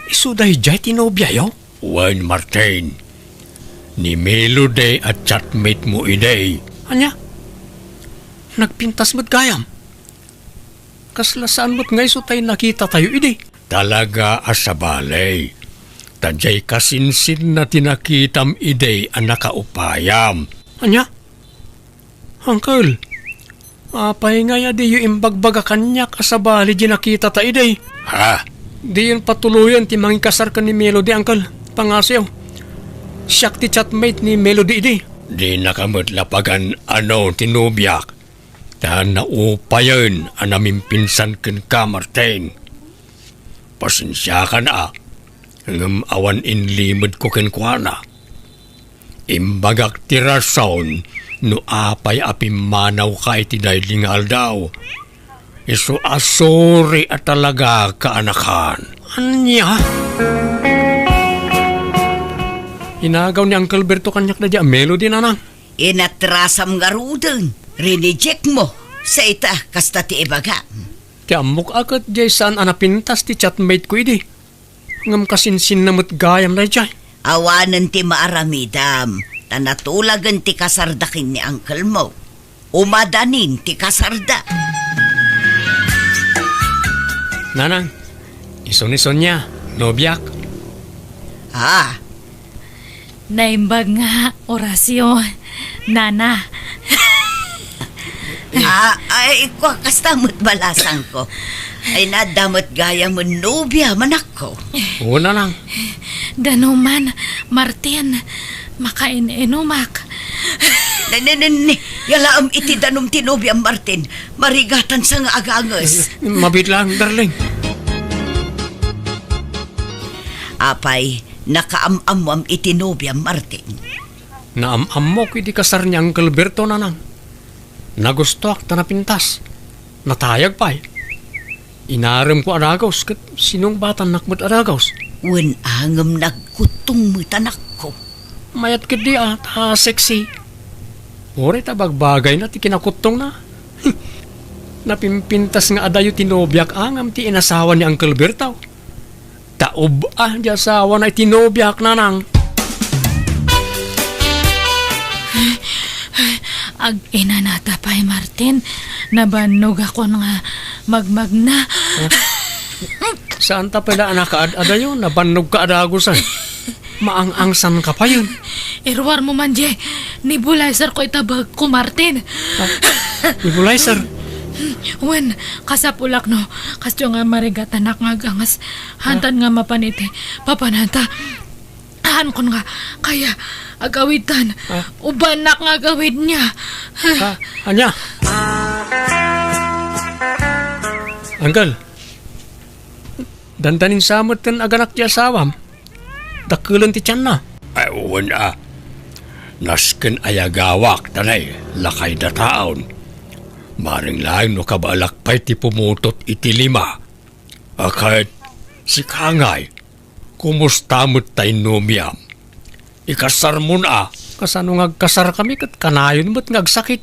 isuday jay tinobyayo? Wen Martin, ni Melody at chatmate mo iday. Anya? Nagpintas mo't gayam. Kasla saan mo't ngay so tayo nakita tayo iday? Talaga asabalay. Tadjay kasinsin na tinakitam iday ang nakaupayam. Anya? Uncle, apay nga ya di yung imbagbaga kanya kasabali di nakita ta iday. Ha? Di yun patuluyan ti mangikasar ka ni Melody, Uncle. Pangasyaw. Siyak ti chatmate ni Melody iday. Di nakamutlapagan ano tinubyak. Ta naupayan ang naming pinsan ken ka, Martin. Pasensya ka na. Ngam awan inlimod ko kenkwana. Imbagak tirason no apay apimanaw ka iti daylingal daw. Iso asori at talaga kaanakan. Anya? Inagaw ni Uncle Berto kanyak na diya Melody nanang. Inatrasam nga rudeng. Rineject mo sa ita kasta ti ibaga. Ti amok agad diya saan anapintas ti chatmate ko idi. Ngam kasinsin namot gayam na diya. Awanan ti maaramidam. Tanatulagan ti kasardakin ni Uncle mo. Umadanin ti kasarda. Nanang, ison-ison niya, nobyak. Ha? Naimbag nga, orasyon. Nana. Ay, kwa kastamot balasang ko. Ay nadamot gaya mo nobya manak ko. Oo, nanang. Danuman, Martin, makain-inumak. Nananani, yalaam iti danom tinobya Martin. Marigatan sa nga agangas. Mabit lang, darling. Apay, nakaamamam iti nobya Martin. Naamam mo ko iti kasar ni Uncle Berto, nanang. Nagustuak ta napintas. Natayag pa Inaram ko aragaws kat sinong batang nakmat aragaws. Wen angam nagkutong mo tanak ko. Mayat ka di sexy. Ore tabagbagay na ti kinakutong na. Napimpintas nga adayo tinobyak angam ti inasawa ni Uncle Bertaw. Taob di asawa na tinobyak nanang. Ag inanata pa'y Martin, nabanog ako nga magmagna. Saan ta pala anak adayo nabanog ka adagusan? Maang-angsan ka pa yun. Irwar mo man je, nebulizer ko itabag ko Martin. Nebulizer? Wen, kasapulak no, kasyo nga marigatanak nga gangas, hantan nga mapaniti, papananta. Han kon nga, kaya agawitan, ubanak nga agawid niya. Anya? Anggal, dandanin samot kan aganak di asawam. Dakulan ti tiyan na. Ay, uwan nasken ayagawak tanay lakay da taon. Maring lain no kabalak pa'y ti pumutot iti lima. Akait si Kangay, kumusta mo't tayo numiyam? Ikasar mo na, kasano ngagkasar kami kat kanayon mo't ngagsakit.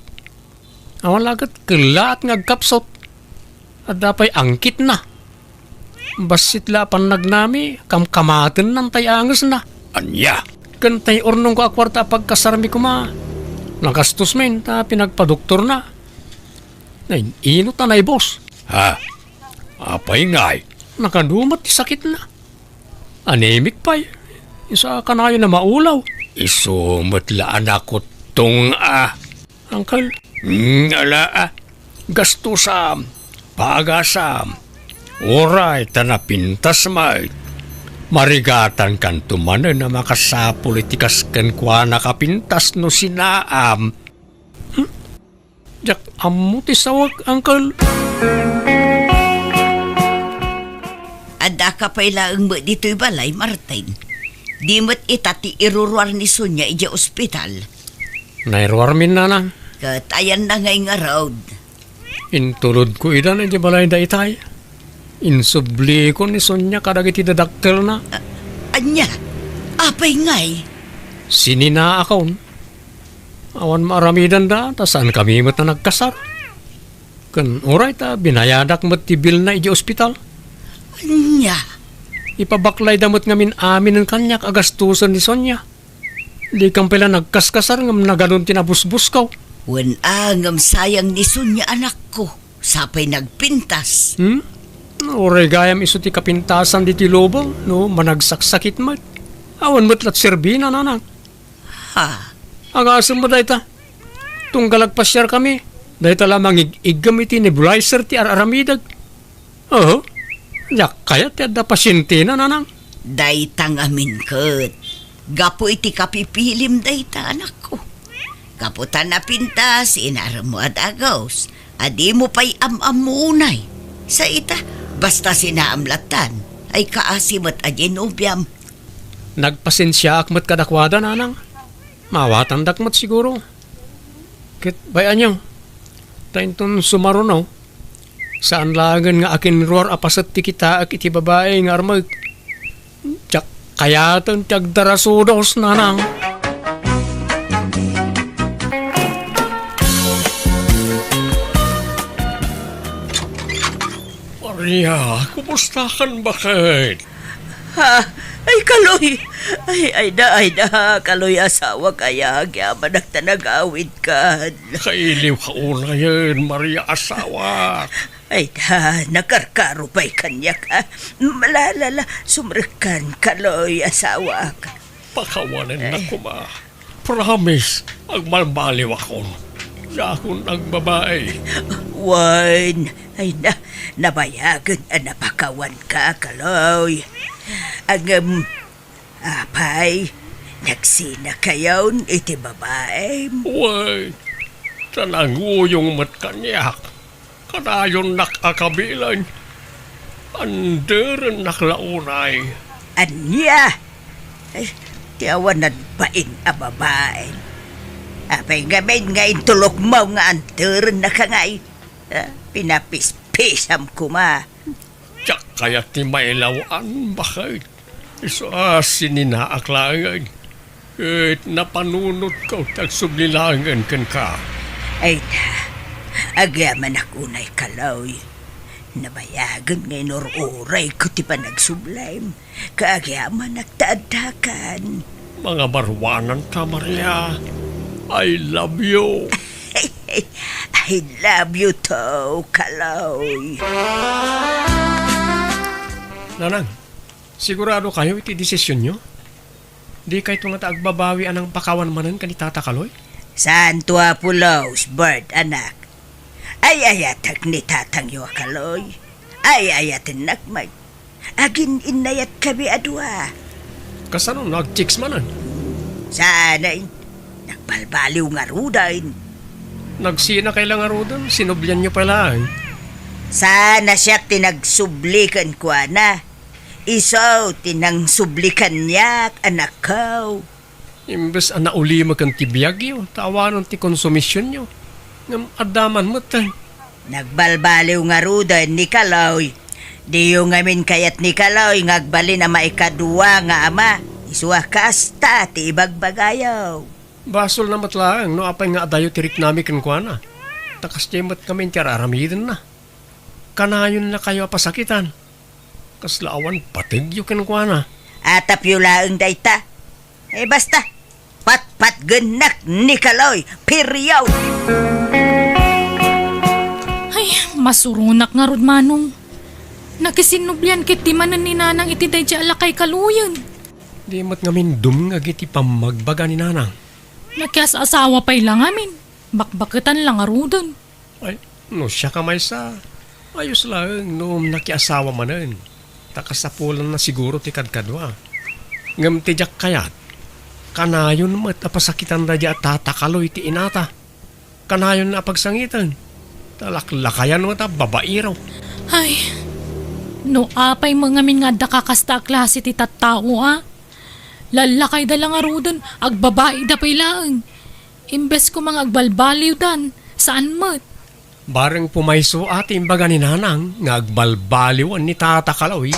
Awalagat kila at ngagkapsot. At dapay angkit na. Basit lapan nagnami, kamkamaten ng tayangas na. Anya, kantay ornong ko akwarta pagkasarmi ko ma. Nagastos men, ta pinagpadoktor na. Nay, inot na nay, boss. Ha? Apay ngay, nakadumat ti sakit na. Anemic pa'y, isa kanayo na maulaw. Isumot laan ako tong Uncle, ala gastusam, pagasam, oray tanapintas may. Marigatan kan tumanan na makasapolitikas kan kwa nakapintas no sinaam. Jak ammo ti sawag, Uncle. Ada ka pa'y laang mo dito'y balay, Martin. Di mo't itati iruruar ni Sonya ija ospital. Nairwarmin na nang. Katayan na ngay nga road. Intulod ko idan ija balay da itay. Insubli ko ni Sonya kadagiti dadaktel na. Anya, apay ngay. Sinina akon. Awan maaramidan da, tasan kami mat na nagkasar. Kan oray ta, binayadak mat ti bil na iji ospital. Anya, Ipabaklay damot ngamin amin ng kanyak agastusan ni Sonya. Di kang pala nagkaskasar ngam na ganun tinabusbus kaw. wan angam sayang ni Sonya anak ko. Sapay nagpintas. Oray gayam iso ti kapintasan di ti lobong, no, managsaksakit mat. Awan mo't lat serbina nanang. Ha, Agasam mo dayta. Tunggalag pasyar kami. Dayta lamang igam iti nebulizer ti aramidag. Oo. Yak kaya ti adda pasyente na nanang. daytang amin kat. Gapo iti kapipilim dayta anak ko. Kaputan na pintas, inaram mo at agaws. Adi mo pa'y am-amunay. Sa ita, basta sinaamlatan, ay kaasimat a genubiam. Nagpasensya akmat kadakwada nanang. Mawatan dakmat siguro. Kit bayan niyo. Tainton sumarunaw. Saan lagan nga akin roar apasat ti kita ak iti babae nga armag. Tsak kayatan tiag darasudos nanang. Maria, kumusta kan bakit? Ha, ay kaloy. Ay da, kaloy asawa kaya agyaman nagtanagawid ka. Kailiw ka una yan, Maria asawa. Ay da, nakarkaro pa'y kanya ka. Malalala, sumrikan kaloy asawa ka. Pakawanan na ko ma. Promise, magmalbaliw ako. Sa akong nagbabae. Wan, ay nabayagan napakawan ka, kaloy. Ang, apay, nagsina kayon iti babae. Uy, tananguyong mat kanyak. Kanayon nakakabilan. Anderan naklaunay. Anya, ay, tiyawanan pain a babae. Apay ngamin nga intulok mo nga anturan na kangay. Pinapispisam ko ma. Tsak kaya ti mailawan, bakit? Sininaaklangan. At napanunot ko tagsublilangan kan ka. Ay na, agaman akunay kaloy. Nabayagan ngay noruray ko ti panagsublime. Kaagyaman nagtaadakan. Mga barwanan ka, Maria. I love you. I love you too, kaloy. Nanang, sigurado kayo iti desisyon nyo? Di kayo nga taagbabawi anang pakawan manan kanitata kaloy? Santo Apulos, bird anak. Ay ayatag ni tatang yo kaloy. Ay ayatin nakmay. Agin inayat kami adwa. Kasano nag-chicks manan? Sanay, nagbalbaliw nga rudain. Nagsina kailang arudan, sinublyan nyo pala. Sana siya tinagsublikan ko na. Iso tinang sublikan niya anak ko. Imbes ang nauli mo kang tibiyag yun, tawanon ti konsumisyon nyo. Ngam adaman mo tan. Nagbalbaliw nga rudan ni Kaloy. Di yung ngamin kayat ni Kaloy ngagbali na maikadua nga ama. Isuwa kasta ti ibagbagayaw. Basol na matlaang, no apay nga adayo tirik nami kankwana. Takas jemat kami tiyararamidin na. Kanayon na kayo pasakitan. Kaslaawan patigyo kankwana. Atap yung laang dayta. Basta, pat-pat genak ni Kaloy, piryaw. Ay, masurunak nga rod manong. Nakisinublian kit di manan ni nanang iti day di alakay kaluyan. Di mat ngamin dum nga giti pamagbaga ni nanang. Nakias asawa pa'y lang amin. Bakbaketan lang arudan. Ay, no siya kamay sa. Ayos lang, noong nakiasawa manan. Takasapulan na siguro ti kadkadwa. Ngam ti jak kayat. Kanayon mat apasakitan da di at tatakaloy ti inata. Kanayon na pagsangitan. Talaklakayan mo ta babairaw. Ay, no apay mga min nga da kakasta klase ti tattao Lalakay da lang arudan, agbabae da pa'y lang. Imbes ko mga agbalbaliw dan, saan mat? Bareng pumayso ati imbaga ni nanang, nga agbalbaliwan ni tatakaloy.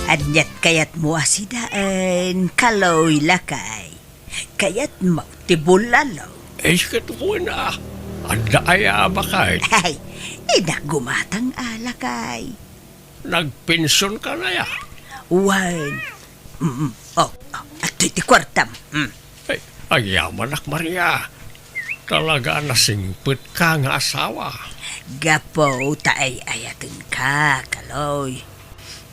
Anyat kayat mo asidaan, Kaloy lakay. Kayat mo tibulalaw. Eh, katuwa na. Anda ay abakay. Ay, gumatang alakay. Nagpensyon ka na ya. Wan. At iti kwartam. Ay, ayaman ak Maria. Talaga nasingpit ka nga asawa. Gapo taay ayatin ka, Kaloy.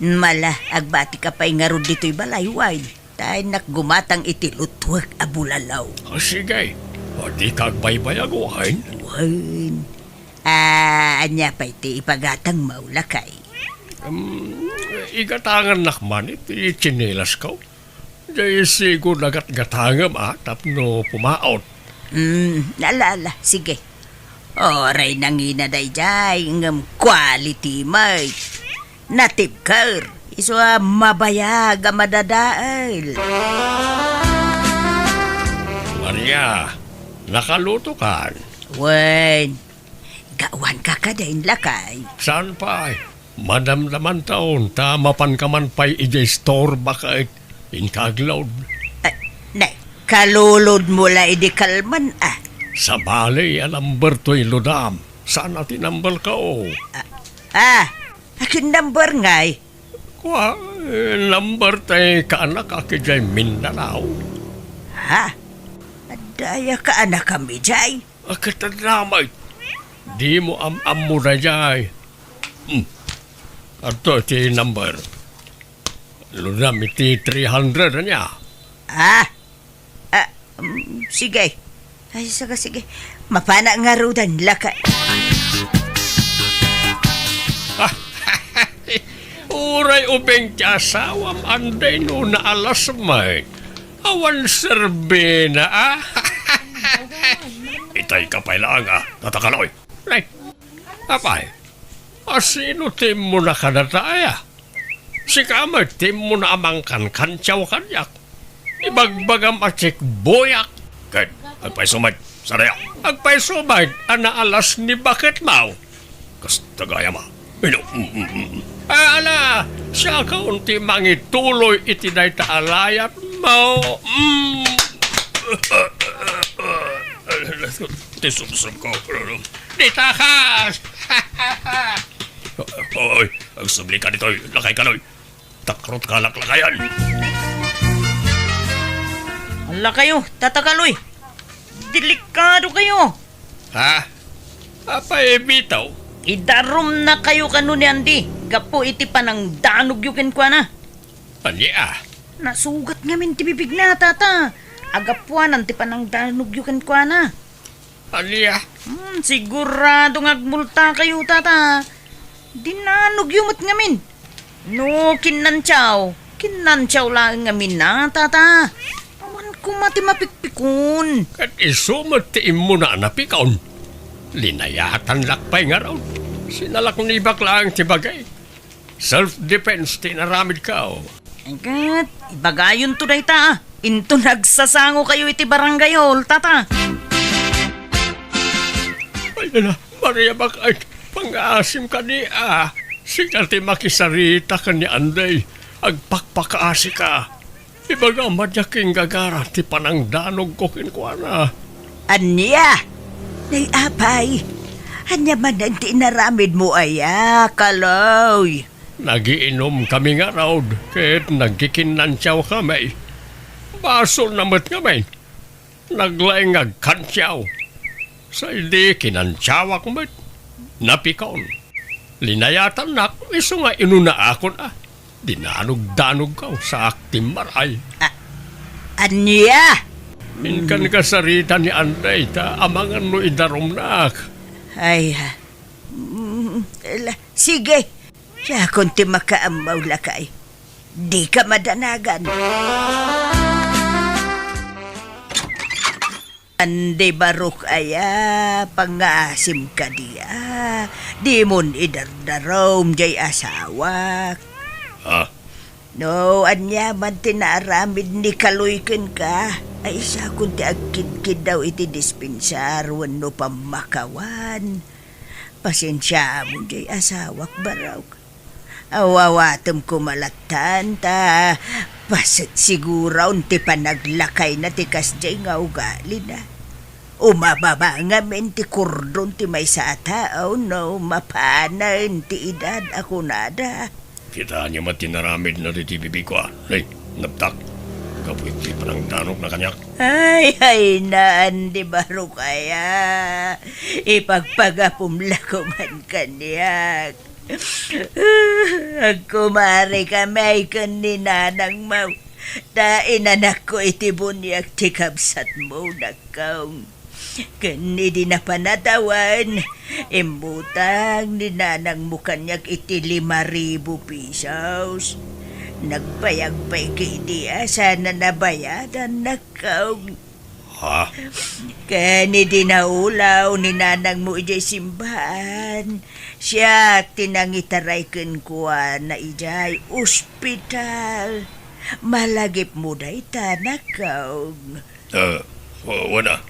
Mala, agbati ka pa'y nga ron dito'y balaywan. Tayo nakgumatang iti lutwag abulalaw. O sige, o di kagbaybayaguhan. Wan. Anya pa iti ipagatang maulakay. Igatangan nakman iti chinelas ko. Dahil sigo nagat-gatangam tapno pumaot. Nalala, sige. Oray nangina day jay, ngam quality mate. Natipkar, iso mabayag madadaal. Maria, nakaluto ka. Wen, gawan ka kadain lakay. Saan pa? Madamdaman taon, tamapan ka man pa'y ije-store baka inkaglaw. Nay, kalulod mula idikalman Sa balay, number to'y ludam. Saan natin number ka o? Akin number ngay. Kwa, number tayo kaanak akijay Mindanao. Adaya ka anak kami jay. Akitadamay. Di mo mo na jay. Ato ti number. Ludam iti 300 na niya. Sige. Ay, sige. Mapana nga rudan lakay. Uray ubeng ti asawam anday no na alas may. Awan serbe na Itay ka pa lang tatakaloy. Right. Apay. Asino tim mo na kanataya? Si kamay tim mo na amangkan kantyaw kanyak. Ibagbagam atsik boyak. Kaya, agpay sumay, saraya. Agpay sumay, alas ni bakit mau? Kas tagaya ma. Ala, siya ka unti mangituloy iti day taalayat mo. Tisumsum ko. Di takas! Oy, ang subli ka dito, lakay kaloy. Takrot ka laklakayan. Ala kayo, tatakaloy. Delikado kayo. Apa bitaw? Idarom na kayo kanu ni Andy. Gapo iti panang danog yukin kwa na. Anya? Nasugat ngamin ti bibig na, tata. Agapuanan ti panang danog yukin kwa na. Anya? Sigurado ngagmulta kayo, tata. Dinanog yumot ngamin. No, kinantsaw lang ngamin na, tata. Awan ko mati mapikpikun. Kat isumatiin mo na napikaon. Linayatan lakpay nga raw. Sinalak ni bakla ang tibagay. Self-defense tinaramid ka. Agad, ibagayon to day ta. Into nagsasango kayo iti barangay hall, tata. Ay na, Maria Bakay, pang-aasim ka ni Siya ti makisarita ka ni Anday, agpakpakaasi ka. Ibaga madyaking gagara, ti panangdanog ko kinkwana. Anya, nay apay. Anya man ang tinaramid mo kaloy. Nagiinom kami nga raw, kahit nagkikinansyaw kami. Baso namat kami. Naglaing agkansyaw. Sa hindi kinansyawak mo, napikaon. Linayatan nak, iso nga inuna akon Dinanog-danog ka sa akting maray. Anya? Minkan ka sarita ni Anday, ta amangan mo idarom nak. Ay, sige. Siya kung ti makaamaw lakay. Di ka madanagan. Andi barok pangasim ka diya. Di mon idardarom jay asawak. No, anya man tinaramid ni kaluyken ka. Ay isa kung ti agkid-kid daw iti dispensar wano pamakawan. Pasensya mo jay asawak baraw. Awawatom ko malatan ta. Pasit siguraw ti panaglakay na ti kasjay nga ugali na. Umababa nga men ti kordon ti may sa tao no mapanan ti edad ako nada. Kita niya matinaramid na di bibig ko Ay, naptak. Kapuit ti panangdanog na kanyak. Ay, naan di baro kaya. Ipagpagapumla ko man kanyak. Agkumari kami kan ni nanang mau. Tain anak ko iti bunyak ti kabsat mo nakaw. Kani di na panatawan. Imbutang ni nanang mo kanyak iti 5,000 pesos. Nagbayag-bay kay diya sana nabayadan nakaw. Ha? Kani di naulaw ni nanang mo ijay simbahan. Siya tinangitaray kuwa na ijay ospital. Malagip mo da itanakaw. Wala.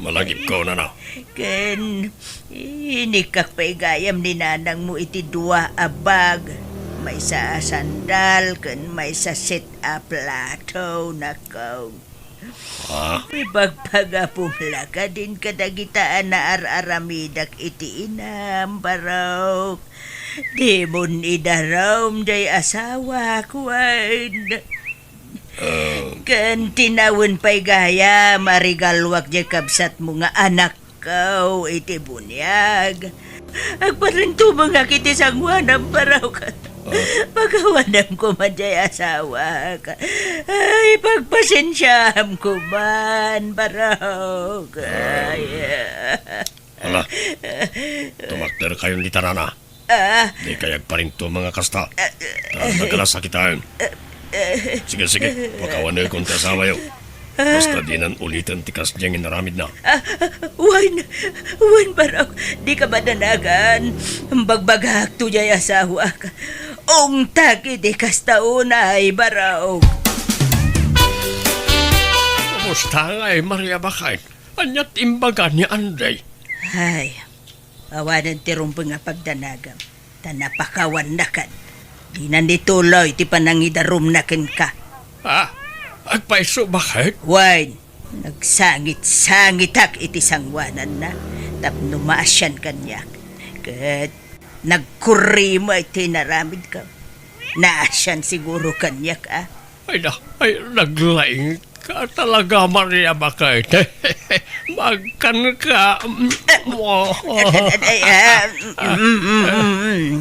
Malagip ko na. Ken, inikak paigayam ni nanang mo iti 2 abag. May sa sandal, ken may sa sit-up plato nakaw. Ha? Ipagpagapumla ka din kadagitaan na aramidak iti inam, barok. Di mon idarom day asawa kuwan. Kan tinawon pa'y gaya, marigalwak di kabsat mo nga anak kaw iti bunyag. Agparinto mga kiti sangwanam baraw ka. Pagawanam ko man di asawa ka. Ay, pagpasensyam ko man baraw ka. Hala, tumakder kayong litarana. Di kayag pa rin to mga kasta. Nagkalasakitaan. Sige, pakawanay kong tasawa yun. Basta di nan ulitin tikas diyang inaramid na. Wan baraw, di ka madanagan. Bagbagak to jay asawa ka. Ong taki di kastaunay baraw. Kumusta nga Maria Bakay? Anyat imbaga ni Anday. Ay, awanan ti rumpo nga pagdanagam. Tanapakawan na kan. Di na nituloy ti panangidarum na ken ka. Agpaiso bakit? Wine, nagsangit-sangit ak iti sangwanan na. Tapno maasyan kanyak. Kat nagkurimo iti naramid ka. Naasyan siguro kanyak Ay naglaing ka talaga Maria Bakay. Magkan ka.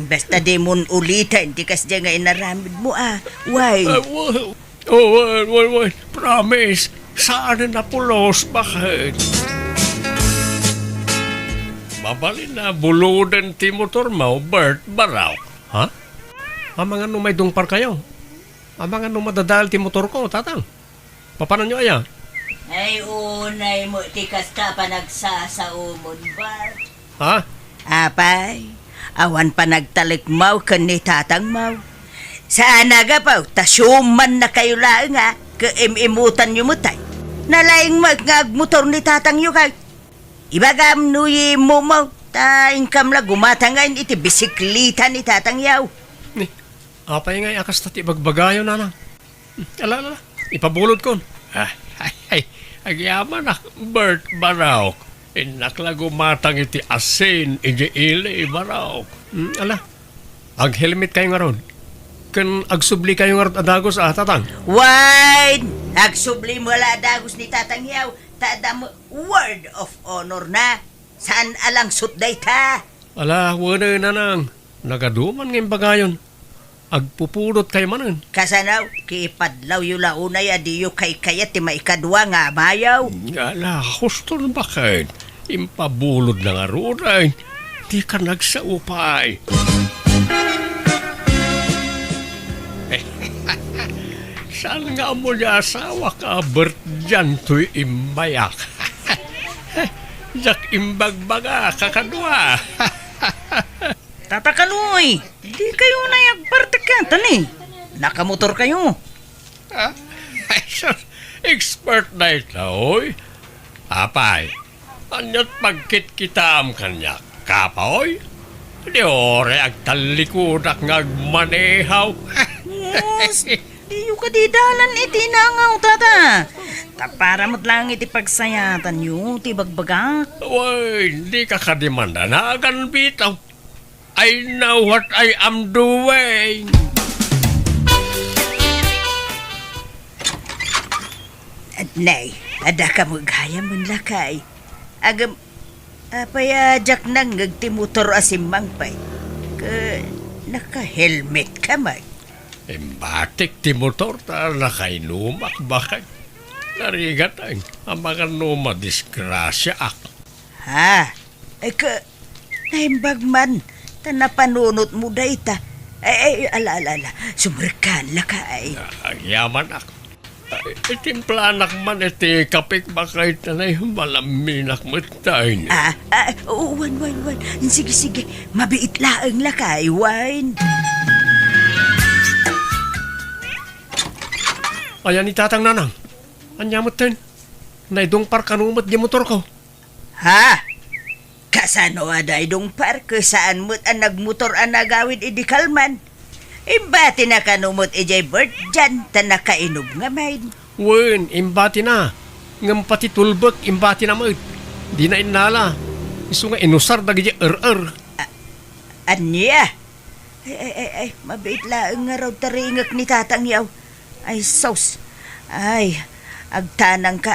Basta di mon ulitan, di kas nga inaramid mo Wine. Wait. Promise. Saan na pulos? Bakit? Mabalin na buludan ti motor mo, Bert, baraw. Ha? Amang ano may dungpar kayo? Amang ano madadal ti motor ko, tatang? Papanan nyo aya? Ay, unay mo, tikas ka pa nagsasaumon, Bart. Ha? Apay, awan pa nagtalikmaw kan ni tatang maw. Saan nga pa, tasyuman na kayo lang ha, ka-imimutan nyo mo tay. Nalaing magmotor ni tatang yu kay. Ibagam nuyi mo mo, taing kamla gumatangain iti bisiklita ni tatang yaw. Apay ngay akas tati bagbagayo nanang. Ala, ipabulod kon. Ay, agyaman na, Bert Baraw. Inakla gumatang iti asin, iji ili, Baraw. Ala, ag helmet kayo nga ron. Kan agsubli kayo nga ron adagos tatang. Wine! Agsubli mo la dagos ni tatang yaw, tadam word of honor na. Saan alang sutday ta? Ala, wala nanang. Nagaduman ngayon bagayon. Agpupulot kayo manan. Kasanaw, kipadlaw yu launay adiyo kay kayat ti maikadwa nga mayaw. Ala, gusto na ba kayo? Impabulod na nga ron ay. Di ka nagsaupay. Saan nga mo niya asawa ka, Bert, dyan to'y imbayak. Jak imbagbaga, kakadwa. Tatakaloy, di kayo na yagpartikatan eh. Nakamotor kayo. Ay, sus, expert na ito, oy. Apay, anyot pagkit kita am kanya, kapoy. Di ore agtalikudak ngagmanehaw. Yes, di yung kadidalan iti nangaw, tata. Taparamot lang iti pagsayatan yung ti bagbagak. Uy, hindi ka kadimanda na agan bitaw. I know what I am doing. Nay, ada ka mo gaya mo lakay. Agam, apayajak nang ngagtimutor asimang pay. Naka-helmet ka may. Batik ti motor ta nakainumak bakit? Narigat ang mga numa disgrasya ako. Ha? Ay ka, naimbag man, ta napanunot mo day ta. Ay, ala, sumrikan lakay. Ang yaman ako. Itimplanak man iti kapik bakit na malaminak mo tayo. Wan. Sige, mabiit laang lakay, wine. Ayan ni tatang nanang. Anyamot din. Naidong parkanumot di motor ko. Ha? Kasano aday dong parke saan mo't ang nagmotor ang nagawid idikalman? Imbati na kanumot ijay Bert dyan ta nakainog nga main. Wen, imbati na. Ngam pati tulbek, imbati na mo. Di na inala. Isu nga inusar dagi Anya? Ay, mabait laang nga raw taringak ni tatang yaw. Ay, sos. Ay, agtanang ka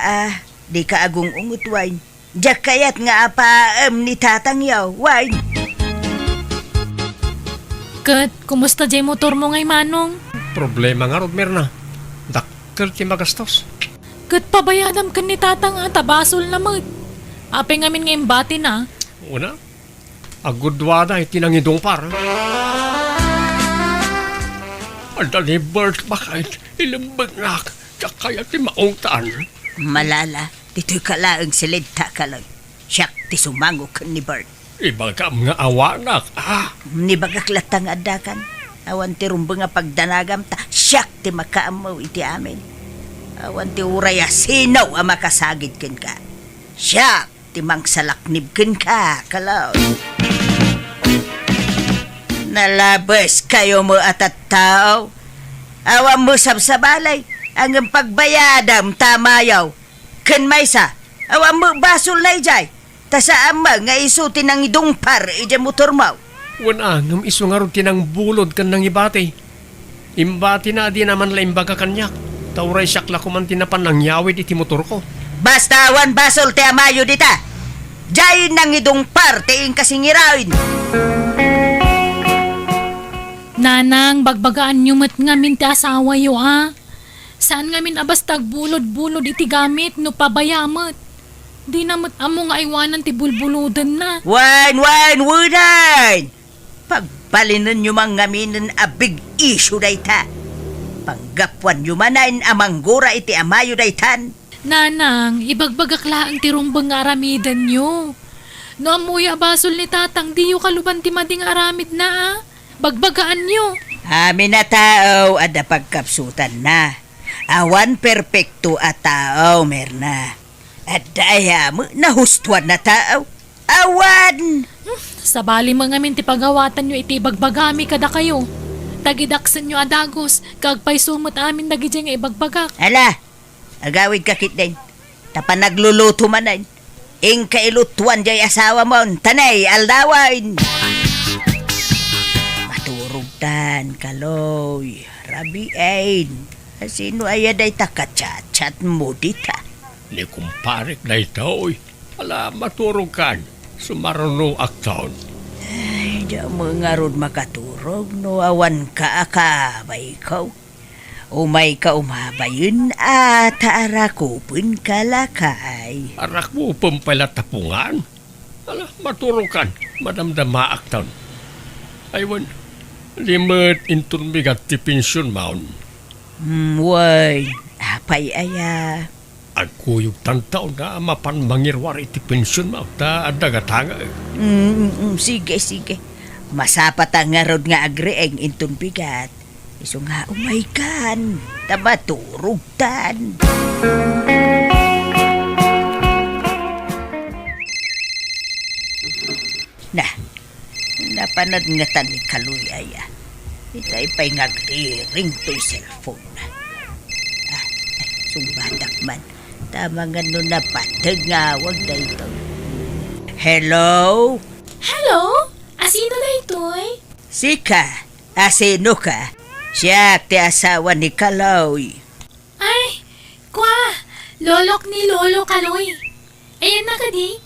di ka agong ungot wine. Diyak kayat nga apaam ni tatang yaw, wine. Kat, kumusta jay motor mo ngay manong? Problema nga rod, Mirna. Dakkel ti magastos. Kat, pabayadam ka ni tatang tabasol na mag. Ape ngamin ngayon bati na. Una, agudwada iti nangidong par. Anda ni Bert bakit ilambag nak. Kaya ti maungtan. Malala, dito'y kalaang silid ka lang. Siyak ti sumangok ni Bert. Ibagam nga awanak, Ni bagaklatang adakan. Awan ti rumbo nga pagdanagam ta. Siyak ti makaamaw iti amin. Awan ti uraya sinaw ang makasagid ken ka. Siyak ti mangsalaknib ken ka, kalaw. Nalabas kayo mo atat tao. Awan mo sabsabalay. Ang pagbayadam tamayaw. Ken maysa, awan mo basol na ijay. Ta sa ama nga isuti ng idungpar ija motor mo. Wana, ngam iso nga ron tinang bulod kan nang ibati. Imbati na di naman la imbaga kanyak. Tauray siyakla ko man tinapan nang yawid iti motor ko. Basta awan basol te amayo dita. Jay nang idungpar te ing kasingirawin. Nanang, bagbagaan nyo mat ngamin ti asawa yo Saan ngamin abas tagbulod-bulod iti gamit no pabayamot. Di namat amo nga iwanan ti bulbuludan na. Wine! Pagpalinan nyo mang ngaminan a big issue dayta. Panggapwan nyo manain amanggura iti amayo daytan. Nanang, ibagbagaklaan ti rumbang nga aramidan nyo. No amuya basol ni tatang di yu kaluban ti mading aramid na Bagbagaan nyo. Amin na tao at pagkapsutan na. Awan perpekto at tao merna. At daya mo nahustuan na tao. Awan! Sa bali mga minti pagawatan nyo iti bagbagami kada kayo. Tagidaksan nyo adagos, kagpay sumot amin dagidya nga ibagbagak. Ala, agawid ka kit din. Tapa nagluluto manan. Ing kailutuan jay asawa mo, tanay, aldawan. Maturugtan, kaloy, rabiain. Sino ayaday takachat-chat mo dita? Ni kumparik na ito, ala maturog kan, sumaruno aktaon. Ay, di mga rod makaturog, no awan ka akabay ikaw. Umay ka umabayin at arakupin kalakay. Arak mo pampala tapungan. Ala, maturog kan, madamdama aktaon. Aywan, limit intun bigat ti pensyon maun. Way, apay aya. Agkuyog tantaw na mapan mangirwar iti pensyon mo, ta adagatanga. Sige, sige. Masapat ang nga rod nga agreeng intun bigat. Iso nga umaykan, tamaturugtan. Napanad nga tan ni Kaloy aya. Itay pa'y ngagriring to'y cellphone. Sumbadak man. Tama nga nun napatag nga, wag na ito. Hello? Hello? Asino na ito'y? Sika, asino ka? Siya ti asawa ni Kaloy. Ay, kwa, lolok ni Lolo Kaloy. Ayan na ka di?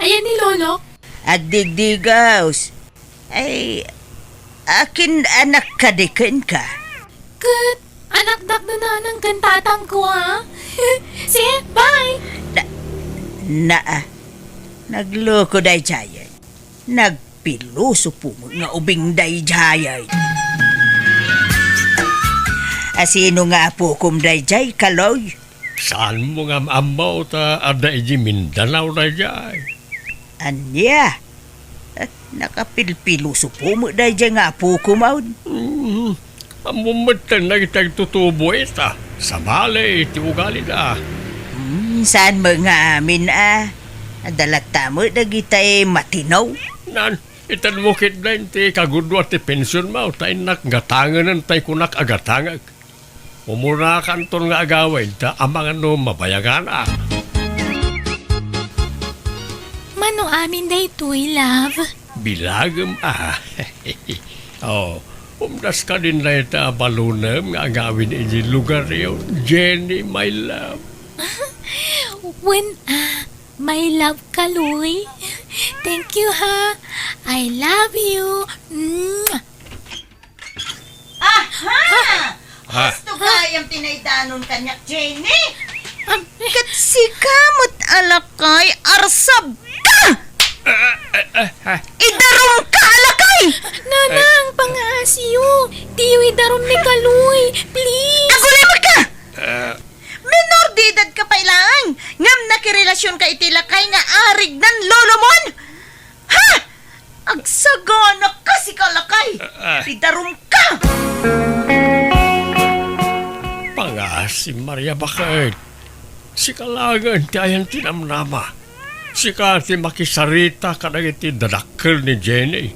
Ayan ni Lolo? At digdigaws. Ay, akin anak kadikin ka. Kat, anak dak na ng kantatang ko ha? Sige, bye! Nagloko day jayay. Nagpiluso po mo nga ubing day jayay. Asino nga po kum day jay, Kaloy? Saan mo nga maamaw ta ada iji Mindanao na jay? Anya? Nakapilpiluso po mo day jay nga po kumaw. Amumatan na kitang tutubo ita. Sa bale, iti ugali na. Saan mo nga amin Adalata mo dagitay matinaw. Nan, itan mo kit na iti kagudwa ti pensyon mo. Tayo nakgatangan tayo kunak agatangag. Umura kanton nga agawin ta amangan no mabayagan Mano amin day to'y, love? Bilagam umdas ka din na ita balunam nga agawin iti lugar yun. Jenny, my love. When, my love Kaloy. Thank you ha. I love you. Gusto ka yung tinaydanon kanyak, Jenny? Katsikamot alakay, arsab ka! Idarom ka alakay! Nanang, pang-aasiyo. Tiwi darom ni Kaloy. Please. Agulimod ka! Menor de edad ka pa ilang. Ngam nakirelasyon ka itilakay nga arig ng lolo mon. Ha? Agsagana ka si kalakay. Idarom ka! Si Maria bakit? Si kalagan ti ayan tinamnama. Si kati makisarita kadang iti dadakkel ni Jenny.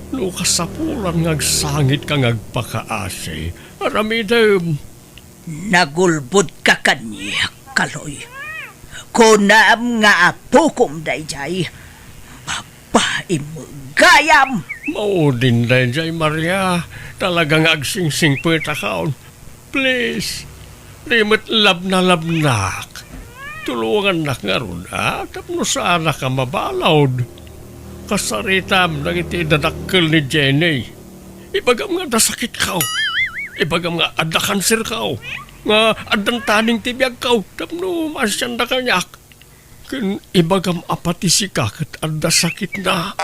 No kasapulan ngagsangit ka ngagpakaasi. Aramidem. Nagulbud ka kanya, Kaloy. Kunam nga apukom dayjay. Babae mo gayam. Maudin dayjay Maria. Talagang agsingsing petakaon. Please. Limit labnak. Tulungan na nga ron, tapno sana ka mabalawd. Kasaritam nang iti dadakkel ni Jenny. Ibagam nga dasakit ka. Ibagam nga adda kanser ka. Nga adan taning tibiyag ka. Tapno masyanda kanyak. Kun ibagam apati si kakat adda sakit na.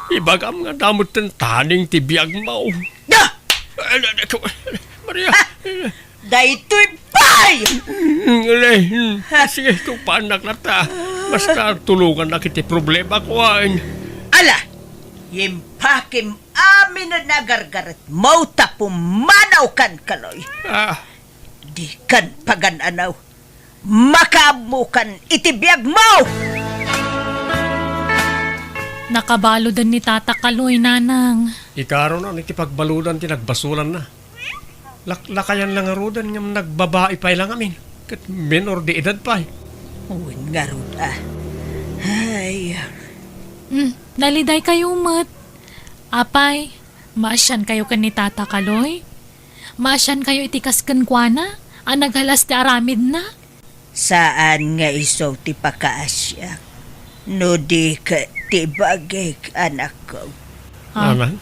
Ibagam nga damot ng taning tibiyag mo. Maria. Daytoy pay! Sige, itong panak na ta. Basta tulungan na kiti problema ko. Ala, yimpakim amin na nagargarat mo tapumanaw kan kaloy. Di kan pagananaw. Makamu kan itibiyag mo! Nakabalo din ni Tata Kaloy, nanang. Ikaro na, nakipagbaludan ti nagbasulan na. Lakayan lang arudan ng nagbabae pa lang amin. Kat menor di edad pa. Uwin nga ruda. Ay, Naliday kayo, mat. Apay, maasyan kayo kan ni Tata Kaloy? Maasyan kayo itikas kan kuana? Ang naghalas ti aramid na? saan nga iso ti pakaasyak? No di ka ti bagay anak ko. Nanang?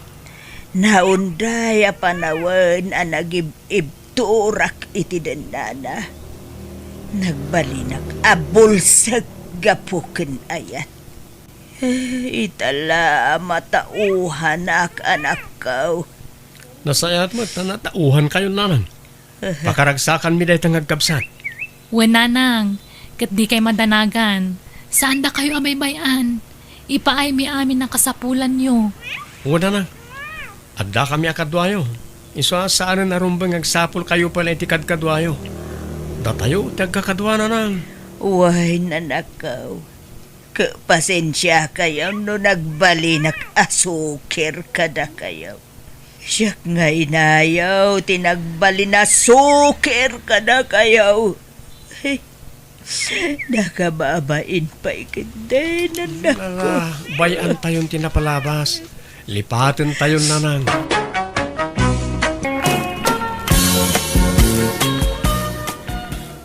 Naunday a panawan ang nagibturak iti danana. Nagbalinak abulsag gapuken ayat. Itala matauhan anak ko. Nasayat mo, tanatauhan kayo nanang. Pakaragsakan mi dahi tangagkabsan. Wen, nanang, kat di kay madanagan. Saan da kayo amay-bayan? Ipaay mi amin ang kasapulan nyo. Oo nanang. Adda kami akadwayo. Iso saan na narumbang agsapol kayo pala itikad kadwayo. Datayo, tagkakadwa nanang. Uway nanakaw. Pasensya kayo no nagbalinak asukir kada kayo. Siyak nga inayaw, tinagbali na sukir kada kayo. Hey, nakababain pa ikinday nanak ko. Bayan tayon tinapalabas. Lipatin tayon nanang.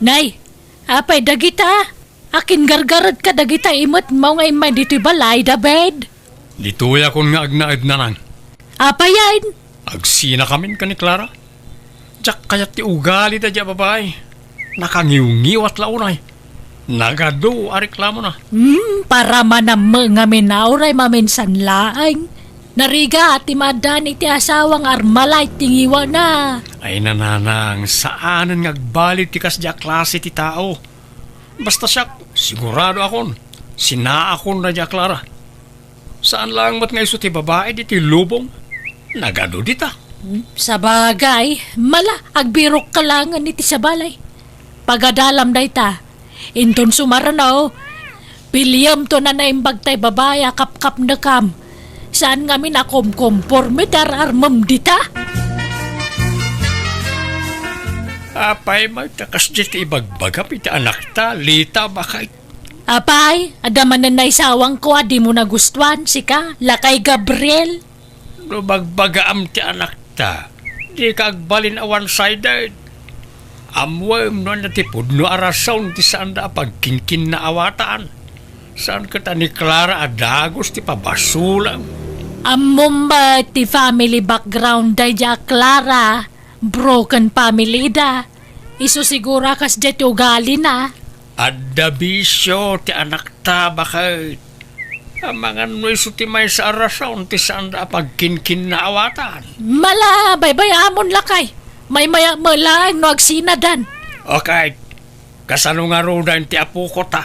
Nay, apay dagita. Akin gargarad ka dagita imot mo nga imay dito'y balay da bed. Dito'y akong nga agnaad nanang. Apay yan? Agsina kamin ka ni Clara. Diyak kayat ti ugali da diya babae. Nakangiw-ngiwat launay. Nagado areklamo na. Para manam nga minauray maminsan laang. Nariga at imadan iti asawang armalay tingiwa na. Ay nananang, saanan ngagbalit ti kasya klase ti tao. Basta siya, sigurado akon. Sinaakon na diya Clara. Saan lang mat nga iso ti babae di ti lubong? Nagado dita. Sa bagay, mala, agbirok ka lang iti sa balay. Pagadalam da ita, inton sumaranaw, piliyam to na naimbag tay babaya kap-kap na kam. Saan nga minakom-komporme armam dita? Apay, magtakas di ti ibagbagap iti anak ta, lita bakay. Apay, adaman na naisawang ko, di mo nagustuhan, sika, lakay Gabriel. No bagbagaam ti anak ta, di kagbalin a one-sided. Amwem no na ti pudno arasaw ti saan da pagkinkin na awatan. Saan ka ta ni Clara adagos ti pabasulang. Amom ba ti family background da ja Clara? Broken family da. Iso sigura kas jet ugali na. Adda bisyo ti anak ta bakit. Amangan mo iso ti may sa arasaw ti saan da pagkinkin na awatan. Mala, baybayamon lakay. May maya malang no agsinadan. Okay, kasano nga rodan ti apo ko ta.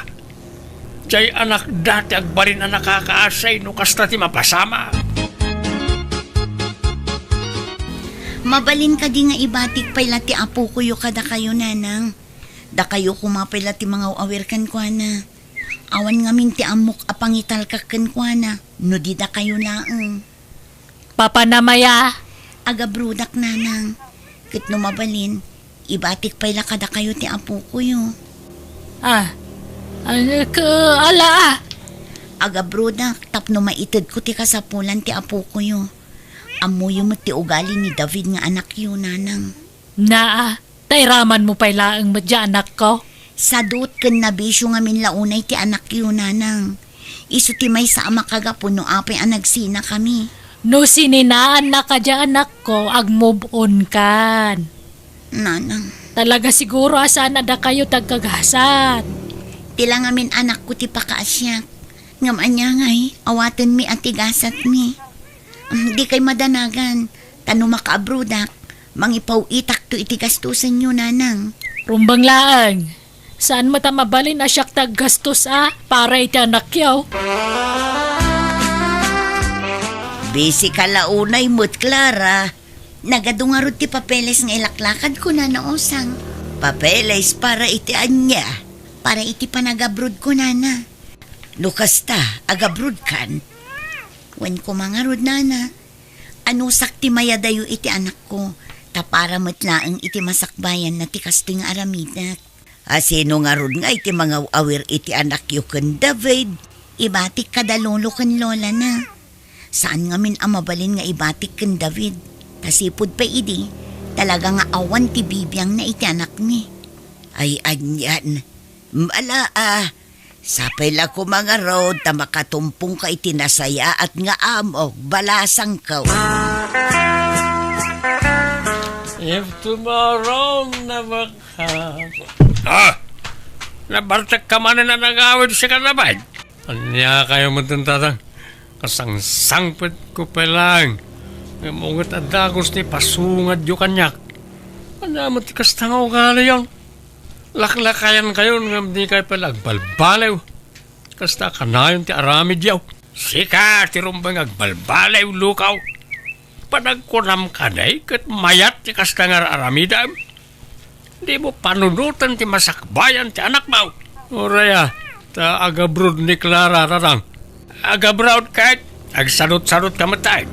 Diyay anak dati agbarin na nakakaasay no kasta ti mapasama. Mabalin ka di nga ibatik pala ti apo kuyo kada kayo nanang. Da kayo kumapila ti mga awirkan kwa na. Awan ngamin ti amok apangital kaken kwa na. No di da kayo laang. Papa na maya. Aga brudak nanang. Kit no mabalin, ibatik pala kada kayo ti apo kuyo. Ala. Aga brudak, tapno maitid ko ti kasapulan ti apo kuyo. Amuyo mo ti ugali ni David nga anak yun, nanang. Tairaman mo pala ang madya anak ko. Sadot ken nabisyo nga min launay ti anak yun, nanang. Isu ti may sa ama kagapon no apay ang nagsina kami. No sininaan na ka dya anak ko, ag-move on kan. Nanang, Talaga siguro asan na da kayo tagkagasat. tila nga min anak ko ti pakaasyak. Ngam anya ngay, awaten mi at tigasat mi. Di kay madanagan, tano makaabrudak, mangipaw itak to itigastusan nyo, nanang. Rumbang laang. Saan mo tamabalin na siyak taggastos para iti anak yaw? Bisi ka launay mo't Clara. Nagadungarod ti papeles nga ilaklakad ko na naosang. Papeles para itian niya. Para iti panagabrod ko na. Lukas ta, agabrod kan. Wen ko mangarod na. Ano sakti mayadayo iti anak ko. Ta para matlaang iti masakbayan na ti kastoy nga aramidak. Asino nga rod nga iti mga awir iti anak yu ken David. Ibatik kadalolo ken lola na. Saan nga min amabalin nga ibatik ken David? Tasipod pa idi, talaga nga awan ti bibiyang na iti anak ni. Ay anyan. Mala sapay la ko mga road ta makatumpong ka iti nasaya at nga amok balasang ka. If tomorrow never comes... Nabartak ka man na nag-awid siya ka na ba? Anya kayo matuntatang? Kasangsangpit ko pa lang. Mungat adagos ni pasungad yu kanyak. Anya matikas tangaw gali yun. Laklakayan kayo nga di kayo palag balbalaw. Kasta ka na yun ti aramid yaw. Sika, tirumbang agbalbalaw lukaw. Panagkunam ka na'y kat mayat ti kasta nga aramidam. Di mo panunutan ti masakbayan ti anak mo. Oraya, ta agabrod ni Clara rarang. Agabrod kahit agsanot-sanot ka matay.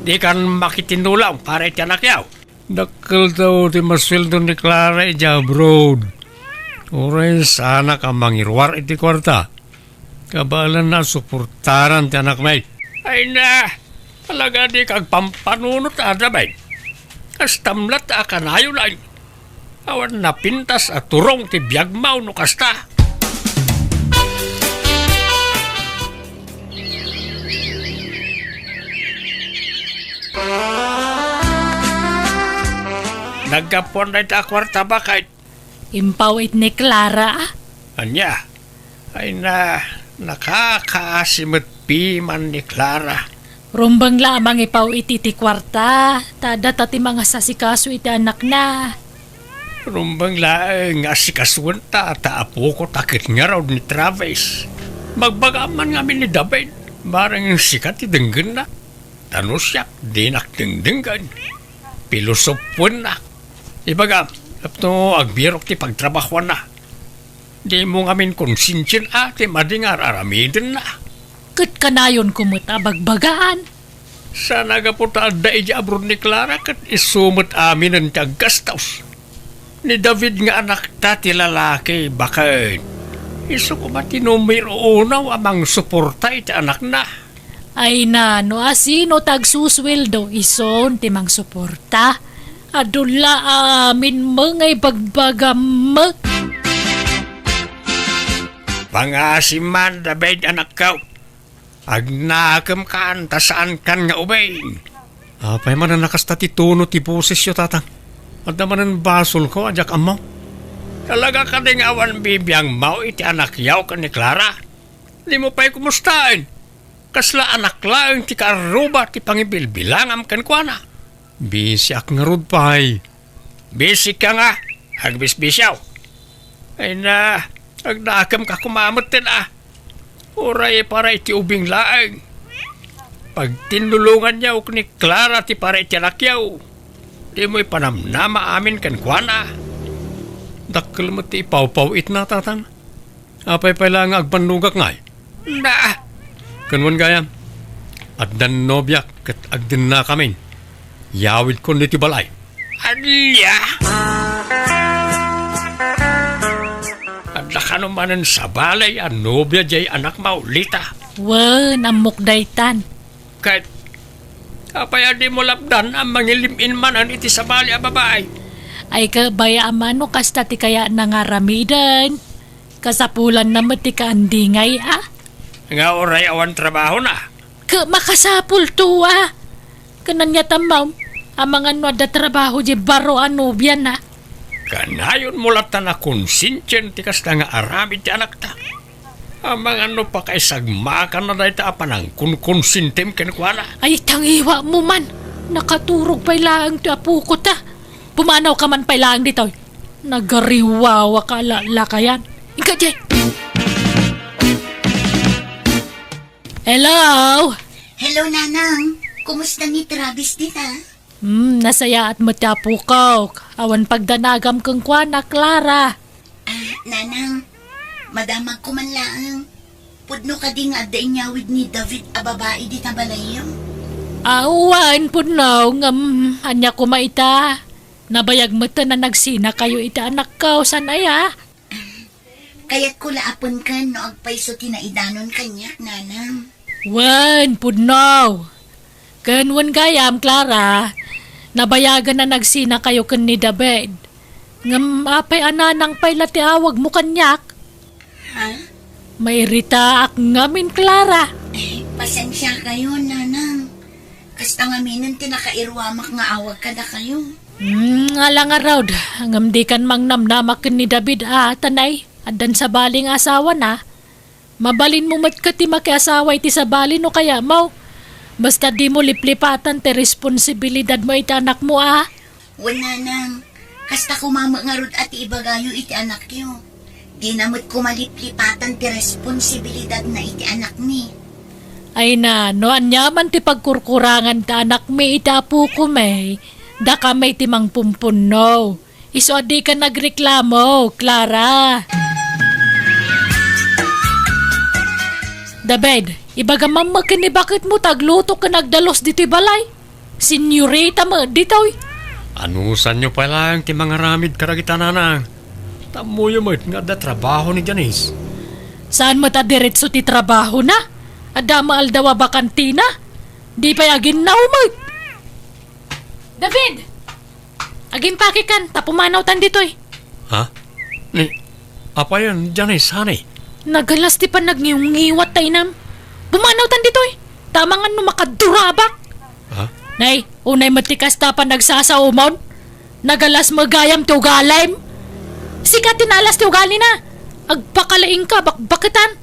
Di kan makitinulaw para iti anak yaw. Dakil daw ti masweldo ni Clara iti abroad. Oraya, sana ka mangirwar iti kwarta. Kabalan na suportaran ti anak may. Ay na, talaga di kag pampanunot adabay. Kastamlat akanayo lang. Awan na pintas at turong ti biyagmaw no kasta. Nagkapon na ita kwarta ba kahit Impawit ni Clara. anya? Ay na, nakakaasimot piman ni Clara. Rumbang lamang ipaw iti ti kwarta. Tada tati mga sasikaso iti anak na. Rumbang laeng asikasuan ta apo ko takit nga raw ni Travis. Magbagaman nga ni David. Barang yung sikat idenggan na. Tanusyak, dinak dengdenggan. Pilosopon na. Ibaga, apto agbirok ti pagtrabahuan na. Di mo ngamin konsinsyen ti madingar aramidin na. Kat kanayon kumuta bagbagaan. Sa nagaputa da ija abroad ni Clara kat isumot amin ang taggastaws. Ni David nga anak ta ti lalaki bakit. Iso ko ba tinumero unaw amang suporta iti anak na. Ay na, no asino tagsusweldo ison timang suporta. Adula amin mangay bagbagamag. Pangasiman David anak ka. Agnakam kan tasaan kan nga ubay. Apay man na nakasta ti tono ti boses yo tatang. At naman ang basol ko adyak amaw. Talaga ka ding awan bibiyang mau iti anak yaw ka ni Clara. Di mo pa'y kumustain. Kasla anak lang ti karuba ti pangibilbilangam kan kwa na. Bisyak nga rod pa'y. Bisik ka nga. Agbisbisyaw. Ay na, agnakam ka kumamot din Uray para iti ubing laang. Pag tinulungan niya ni Clara ti para iti anak yaw. Di mo'y panamnama amin kan kwa na. Dakil mo ti ipaw-pawit na tatang. Apay pala nga agpanlugak ngay. Na! Kanwan gayam. At dan nobyak kat agdin na kami. Yawid ko niti balay. Alya! At nakanumanan sa balay ang nobya jay anak maulita. Wan, amok daytan. Kahit apay adi mo lapdan ang mangilimin manan iti sa balay a babae. Ay kabaya amano kasta ti kaya nangaramidan. Kasapulan na mati ka andingay Nga oray awan trabaho na. Ka makasapul tuwa. Kananya tamaw. Amang ano da trabaho di baro anubyan na. Kanayon mulat na konsensyen ti kas nga aramid ti anak ta. Amang ano pa kay sagmakan na dahi ta apanang kunkonsintem kenkwana. Ay tangiwa mo man. Nakaturog pa'y laang ti apu ko ta. Pumanaw ka man pa'y laang dito. Nagariwawa ka lakayan. Ika jay. Hello? Hello, Nanang. Kumusta ni Travis dita? Nasaya at matapukaw. Awan pagdanagam kang kuana, Clara. Nanang, madamag ko man laang. Pudno ka di nga da inyawid ni David a babae di tabalayo. Awan po now, anya ko maita. Nabayag mo na nagsina kayo ita anak ko, sanaya. Kaya't ko laapon ka no agpaiso tinaidanon kanyak, Nanang. Wan po now. Kanwan gayam, Clara. Nabayagan na nagsina kayo kan ni David. Apay ananang pay latiawag mo kanyak. Ha? May rita ak ngamin, Clara. Pasensya kayo, Nanang. Kasta nga minon tinakairwamak nga awag ka na kayo. Alang araw, hangam di kan mang namnamak ni David tanay, adan sa baling asawa na. Mabalin mo mat ka ti makiasawa iti sa balin o kaya mo. Basta di mo liplipatan ti responsibilidad mo iti anak mo Wala nang. Kasta kumama nga rod at ibagayo iti anak yo. Di namot kumaliplipatan ti responsibilidad na iti anak ni. Ay na, no anyaman ti pagkurkurangan ta anak mi iti apu ko may. Da ka may timang pumpuno. Iso di ka nagreklamo, Clara. David, ibaga mamakin ni bakit mo tagluto ka nagdalos dito balay? Senyorita mo, ditoy. Anusan nyo pala ang timang ramid karagita nanang. Tamuyo mo nga da trabaho ni Janice. Saan mo ta diretso ti trabaho na? Adama aldawa ba kantina? Di pa yagin na umay. David! Aging pakikan, tapumanaw tan ditoy. Ha? Ni, apa yun, Janice, honey? Nagalas ti pa nagngiwat tayo nam. Bumanaw tan ditoy. Tamangan no makadurabak. Ha? Nay, unay matikas ta pa nagsasaumon. Nagalas magayam ti ugalim. Sikat tinalas ti ugali na. Agpakalaing ka, bakbakitan.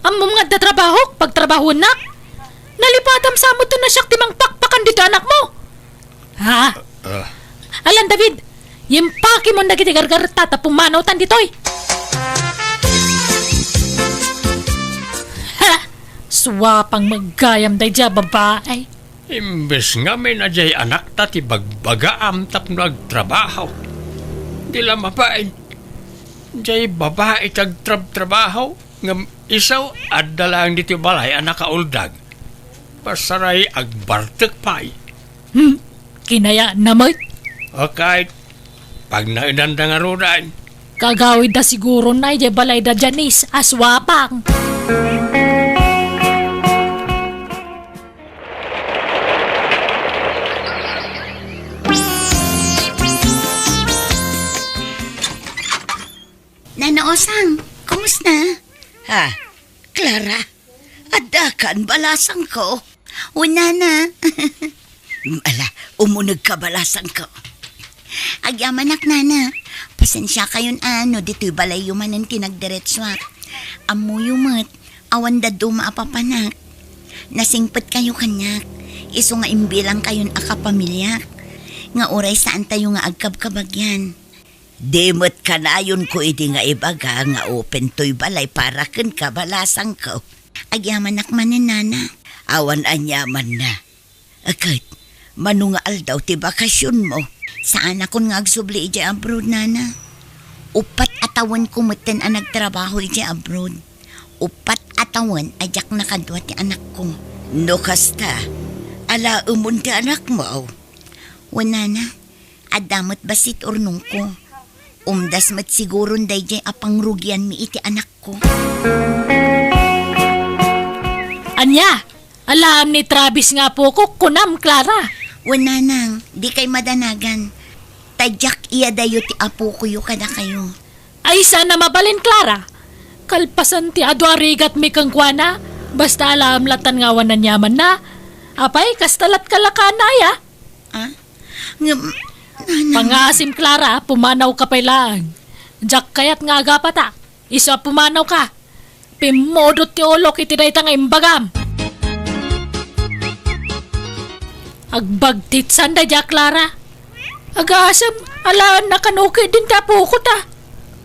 Ang mga da trabaho, pagtrabaho na. Nalipatam sa mo to na siyak timang pakpakan dito anak mo. Ha? Alan, David, yung paki mo nagitigargar tatapong manaw tan ditoy. Ha! Swapang magayam day dya, babae. Imbes nga may najay anak ta ti bagbaga tap nagtrabaho. Di lang mapain. Jay babae trabaho ngam isaw adalang dito balay anak kauldag. Pasaray agbartek pay. Kinaya namoy. Okay. Pag nainanda nga rodan. Kagawid da siguro na jay balay da Janice aswapang. Nanaosang, kumusta? Ha? Clara, adakan balasang ko. Una na. Ala, umunag ka balasang ko. Agyamanak, Nana. Pasensya kayon dito'y balay yumanan tinagdiretswak. Amuyumot, awan da duma apapanak. Nasingpet kayo kanyak. Iso nga imbilang kayon akapamilyak. Nga oray saan tayo nga agkabkabagyan. Demot ka na yun ko iti nga ibaga nga open to'y balay para ken ka balasang ko. Agyamanak manan, Nana. Awan anyaman na. Agad, manungaal daw ti bakasyon mo. Saan akong nga agsubli iti abroad, Nana? Upat atawan kumuten ang nagtrabaho iti abroad. Upat atawan ajak nakadwa ti anak ko. No kasta, ala umon ti anak mo. Wana na, adamot basit urnong ko. Umdas mat siguro day jay apang rugyan mi iti anak ko. Anya, alam ni Travis nga po ko kunam, Clara. Wana nang, di kay madanagan. Tadyak iya dayo ti apo ko yu kada kayo. Ay sana mabalin, Clara. Kalpasan ti adu arigat mi kang kuana. Basta alam latan nga wanan yaman na. Apay, kastalat kalakana ya. Pangasim, Clara, pumanaw ka pa'y lang. Diyak kayat nga agapata. Isa pumanaw ka. Pimodot ti olok iti dayta nga imbagam. Agbagtit sanda diyak, Clara. Agasam, alaan na kanukid din tapo ko ta.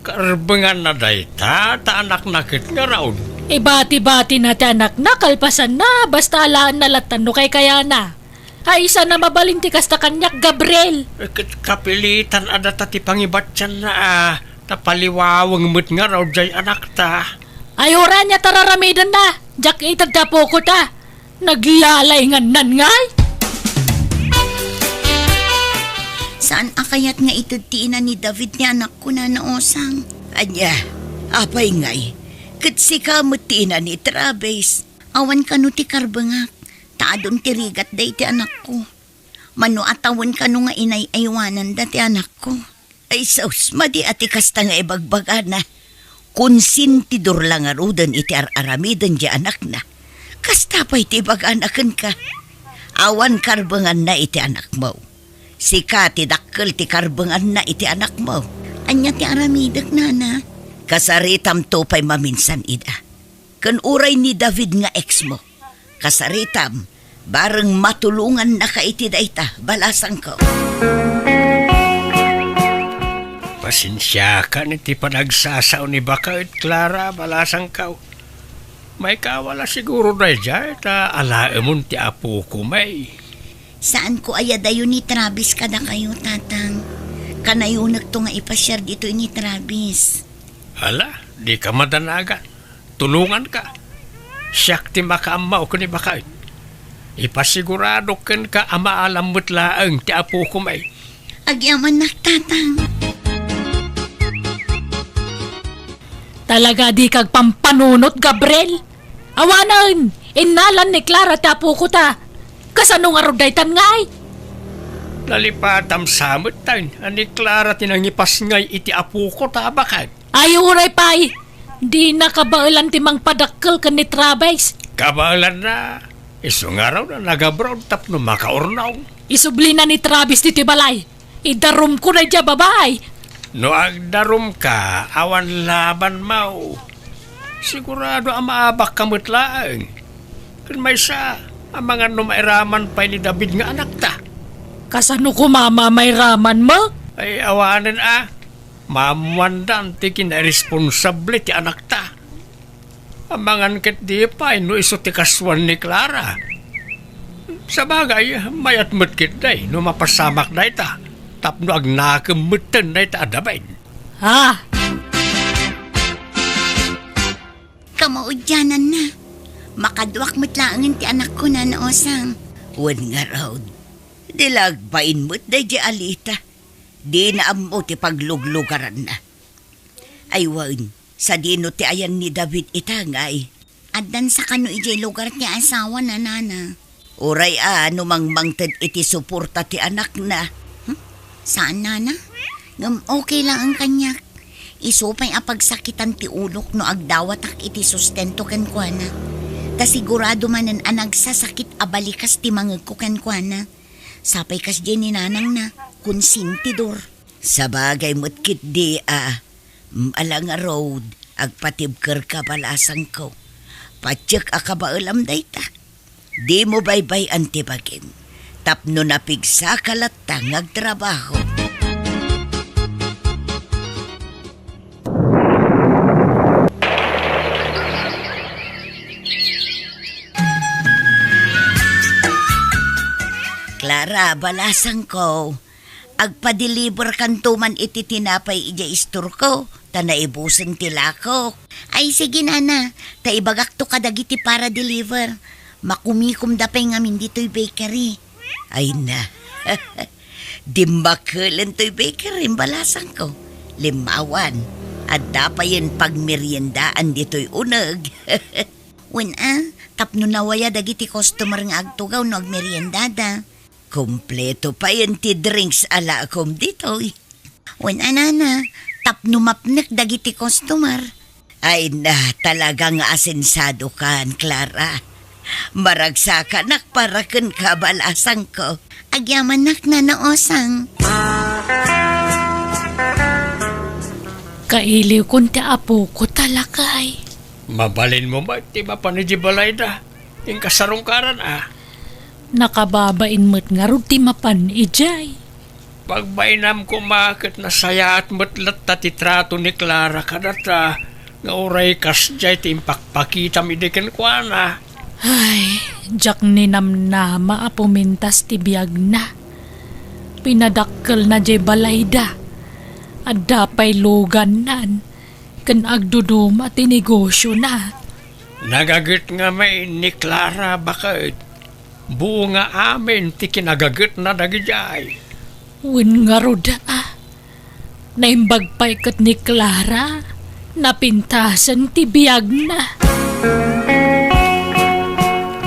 Karbangan na day ta anak nakit nga raon. Ibati-bati na ti anak na, kalpasan na, basta alaan na latan no kay kaya na. Ay, isa na mabaling ti kasta kanyak, Gabriel. Kapilitan adata ti pangibatyan na tapaliwawang mo't nga raw jay anak ta. Ay, ora niya tararamidan na. Jak itagtapo ko ta. Naglalay nga ngay. Saan akayat nga itutiinan ni David ni anak ko na naosang? Anya, apay ngay. Katsi ka mutina ni Travis. Awan ka no ti karbangak. Taadon ti rigat day ti anak ko. Mano atawan ka no nga inay aywanan da ti anak ko. Ay saus, madi ati kasta nga ibagbaga na. Konsintidor lang arudan iti aramidan di anak na. Kasta pa iti ibag-anakan ka. Awan karbangan na iti anak mo. Sika ti dakkel ti karbangan na iti anak mo. Anya ti aramidak nana. Kasaritam to pa'y maminsan ida. Kan uray ni David nga ex mo. Kasaritam, bareng matulungan na ka iti dayta, balasang ko. Pasensya ka ni ti panagsasaw ni Bakit, Clara, balasang kaw. May kawala siguro na dyan, alaemon ti apo ko may. Saan ko ayadayo ni Travis kada kayo, tatang? Kanayunak to nga ipasyar dito ni Travis. Hala, di ka madanagan. Tulungan ka. Siyak ti makaamaw ko ni Bakit. Ipasigurado ken ka amaalam mo't laang ti apo ko may. Agyaman nak, tatang. Talaga di kag pampanunot, Gabriel. Awanan, inalan ni Clara tapo ko ta. Kasanong arodaytan ngay. Lalipatam samot tayo. Ani Clara tinangipas ngay iti apo ko ta Bakit. Ay, uray pay. Di nakabailan timang padakkel ka ni Travis. Kabalan na. Iso nga raw na nagabroad tapno makaurnaw. Isubli na ni Travis diti balay. Idarum ko na dya, babay. No agdarum ka, awan laban mau. Sigurado ang maabak kamot laang. Kung may sa, ang mga numairaman pa ni David nga anak ta. Kasano ko mama may raman mo? Ay awanan mamuandan ti kinaresponsable ti anak ta. Amangan ket di pa, no iso ti kaswan ni Clara. Sa bagay, mayat mutkit day, no mapasamak day ta. Tapno ag nakamutan day ta adabay. Ha? Kamaudyanan na. Makadwak mo't laangin ti anak ko na naosang. Wan nga raw. Dilagbain mo't day di alita. Di na amo ti pagluglugaran na. Ay wan, sa dino ti ayan ni David itangay. Addan sa kano ijay lugar ti asawa na nana. Uray numangmangtad iti suporta ti anak na. Saan nana? Okay lang ang kanyak. Isupay apagsakitan ti ulok no agdawatak iti sustento ken kuana. Ta sigurado manen anagsasakit abalikas ti mangeg ko ken kuana. Sapay kas di ni nanang na konsintidor. Sa bagay mo't kit di alang a road agpatibker ka balasang ko. Patsyak akabaalam dayta. Di mo baybay antibagin. Tapno napigsa kalata ngagtrabaho. Clara, balasang ko. Agpa-deliver kan tuman iti tinapay ija istor ko. Ta naibusan tila ko. Ay sige nana, ta ibagak to kadagiti para deliver. Makumikom da pay ngamin dito'y bakery. Ay na. Dimbakalan to'y bakery balasang ko. Limawan. At dapayan pagmeryendaan dito'y unag. Tapno nawaya dagiti customer nga agtugaw no agmeryendada. Kompleto pa yan ti drinks ala akom dito. Nana, tapno mapnek dagiti customer. Ay na, talagang asensado kan, Clara. Maragsakan para ken kabalasang ko. Agyaman nak na naosang. Kailiw kun ti apo ko talakay. Mabalin mo ba, ti mapanijibalay da. Yung kasarungkaran Nakababain mo't nga rin ti mapan ijay. Pagbainam ko makit na saya at matlat ta titrato ni Clara kadata. Nga oray kas jay timpakpakita mi diken kwa na. Ay, jak ni namnama a pumintas ti biyag na. Pinadakkel na jay balayda. At dapay lugan nan. Kan agduduma ti negosyo na. Nagagit nga may ni Clara bakit. Buo nga amin ti kinagagit na dagijay. Win nga roda Naimbag pa'y kat ni Clara. Napintasan ti biyag na.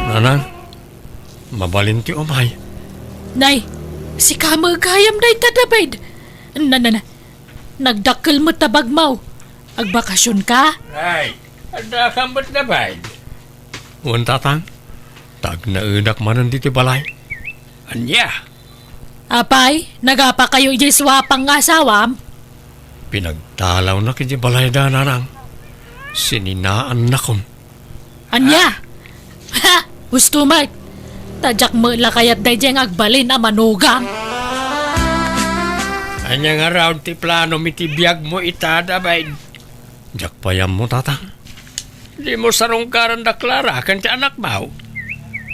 Nanang, mabalin ti umay. Nay, si kamagayam day tadabid. Nagdakkel mo tabag mau. Agbakasyon ka? Ay, ada kambat na ba? Wan tatang, tag naunak manan dito balay. Anya, Apay, nagapa kayo ijay swapang nga asawam? pinagtalaw na kiti balay da nanang. Sininaan na kon. Anya? Ha? Gusto mo? Tadyak mo la kayat day jeng agbalin a manugang. Anya nga raw ti plano mitibiyag mo itada ba? Jak payam mo tatang. Di mo sarungkaran da Clara kan ti anak mo.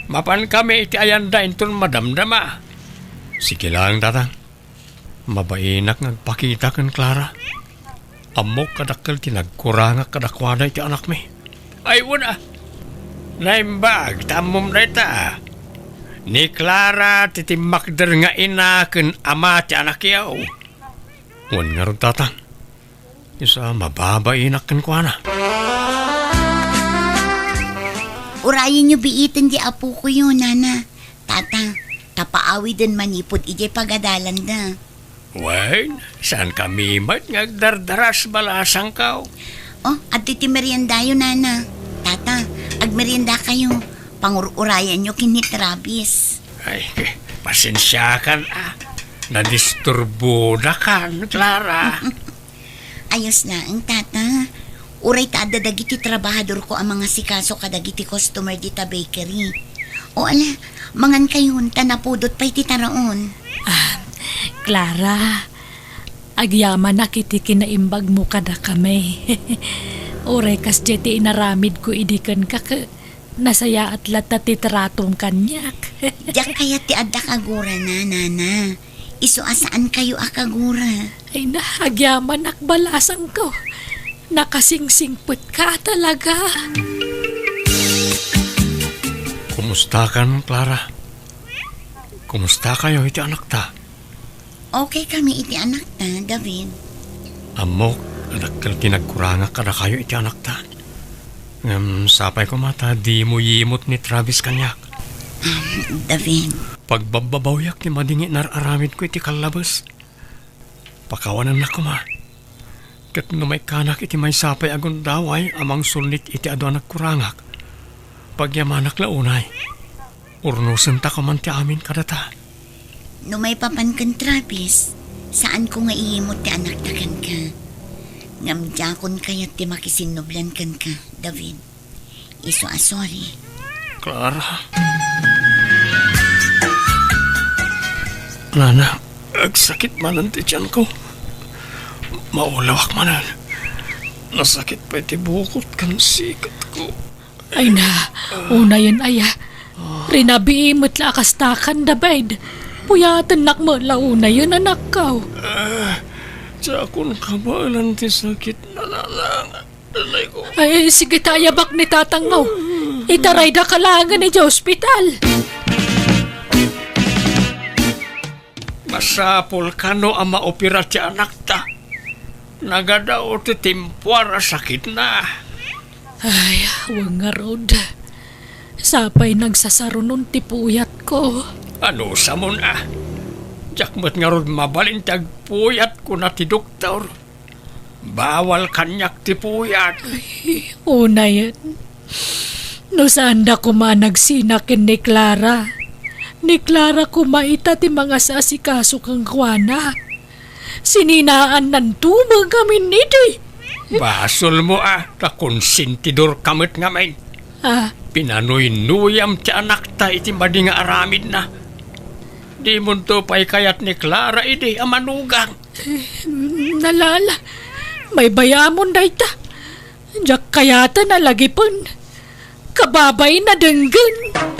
Mapan kami iti ayanda inton madamdama. Sige lang tatang. Mabainak nagpakita kan Clara. Amok kadakkel tinagkuranga kadakwana iti anak mi. Ay wala. Naimbag tamom na ita. Ni Clara titimakder nga ina ken ama ti anak yaw. Wan nga ron tatang. Isa mababainak kan kuana. Urayin nyo biitin di apo ko yun, nana. Tata, tapaawi din manipod ijay pagadalan da. Wen, saan kami mat ngagdardaras balasang kaw? Oh, at iti merienda yun, nana. Tata, agmerienda kayo. Pangururayan nyo kini Travis. Ay, pasensya kan Nadisturbo na kan, Clara. Ayos na ang tata. Uray ta dagiti trabahador ko ang mga sikaso kadagiti customer dita bakery. O ala, mangan kayon tanapudot pa'y titaraon. Clara, agyaman na kiti kinaimbag mo kada kami. Oray kas jeti inaramid ko idikan ka nasaya at lata titratong kanyak. Diyak kaya ti adda kagura na, nana. Iso asaan kayo akagura. Ay na, agyaman akbalasan ko. Nakasingsingput ka talaga. Kumusta kan, Clara? Kumusta kayo iti anak ta? Okay kami iti anak ta, David. Amok, adakkel tinagkuranga kada kayo iti anak ta. Sapay ko mata, di mo yimot ni Travis kanyak. David. Pagbababawyak ni madingi nararamid ko iti kalabas. Pakawanan na ko ma. Kat no may kanak iti may sapay agon daway amang sulit iti ado anak kurangak. Pagyamanak launay. Urnusan ta man ti amin kadata. No may papankan Travis, saan ko nga iimot ti anak takan ka? Ngamdyakon kaya't ti makisinublan kan ka, David. Iso sorry. Clara. Nana, agsakit manan ti tiyan ko. Maulawak manan. Nasakit pa iti bukot kan sikat ko. Ay na, una yun aya. Rinabiimot la akastakan dabaid. Puyatan nak mo launa yun anak ka. Sakon kabalan ti sakit na nalang. Dalay ko. Ay, sige tayo bak ni tatangaw. Itaray da kalangan ni hospital. Masapol kano ang maopera ti anak ta. Nagadaw ti timpuar sakit na. Ay, wang nga rod. Sapay nagsasarunon ti puyat ko. Ano sa mo na? Jakmat nga rod mabalintag puyat ko na ti doktor. Bawal kanyak ti puyat. Una yan. No saan da kumanagsiнаkin ni Clara. Ni Clara kumaita ti mga sasikaso kang kwana. Sininaan ng tumang kami niti. Basol mo ta konsentidor kamit nga may. Pinanuy-nuyam ti anak ta iti madi nga aramid na. Di mo to pa'y kayat ni Clara iti amanugang. Nalala, may bayamon day ta. Diyak kayata na lagi pun. Kababay na denggan.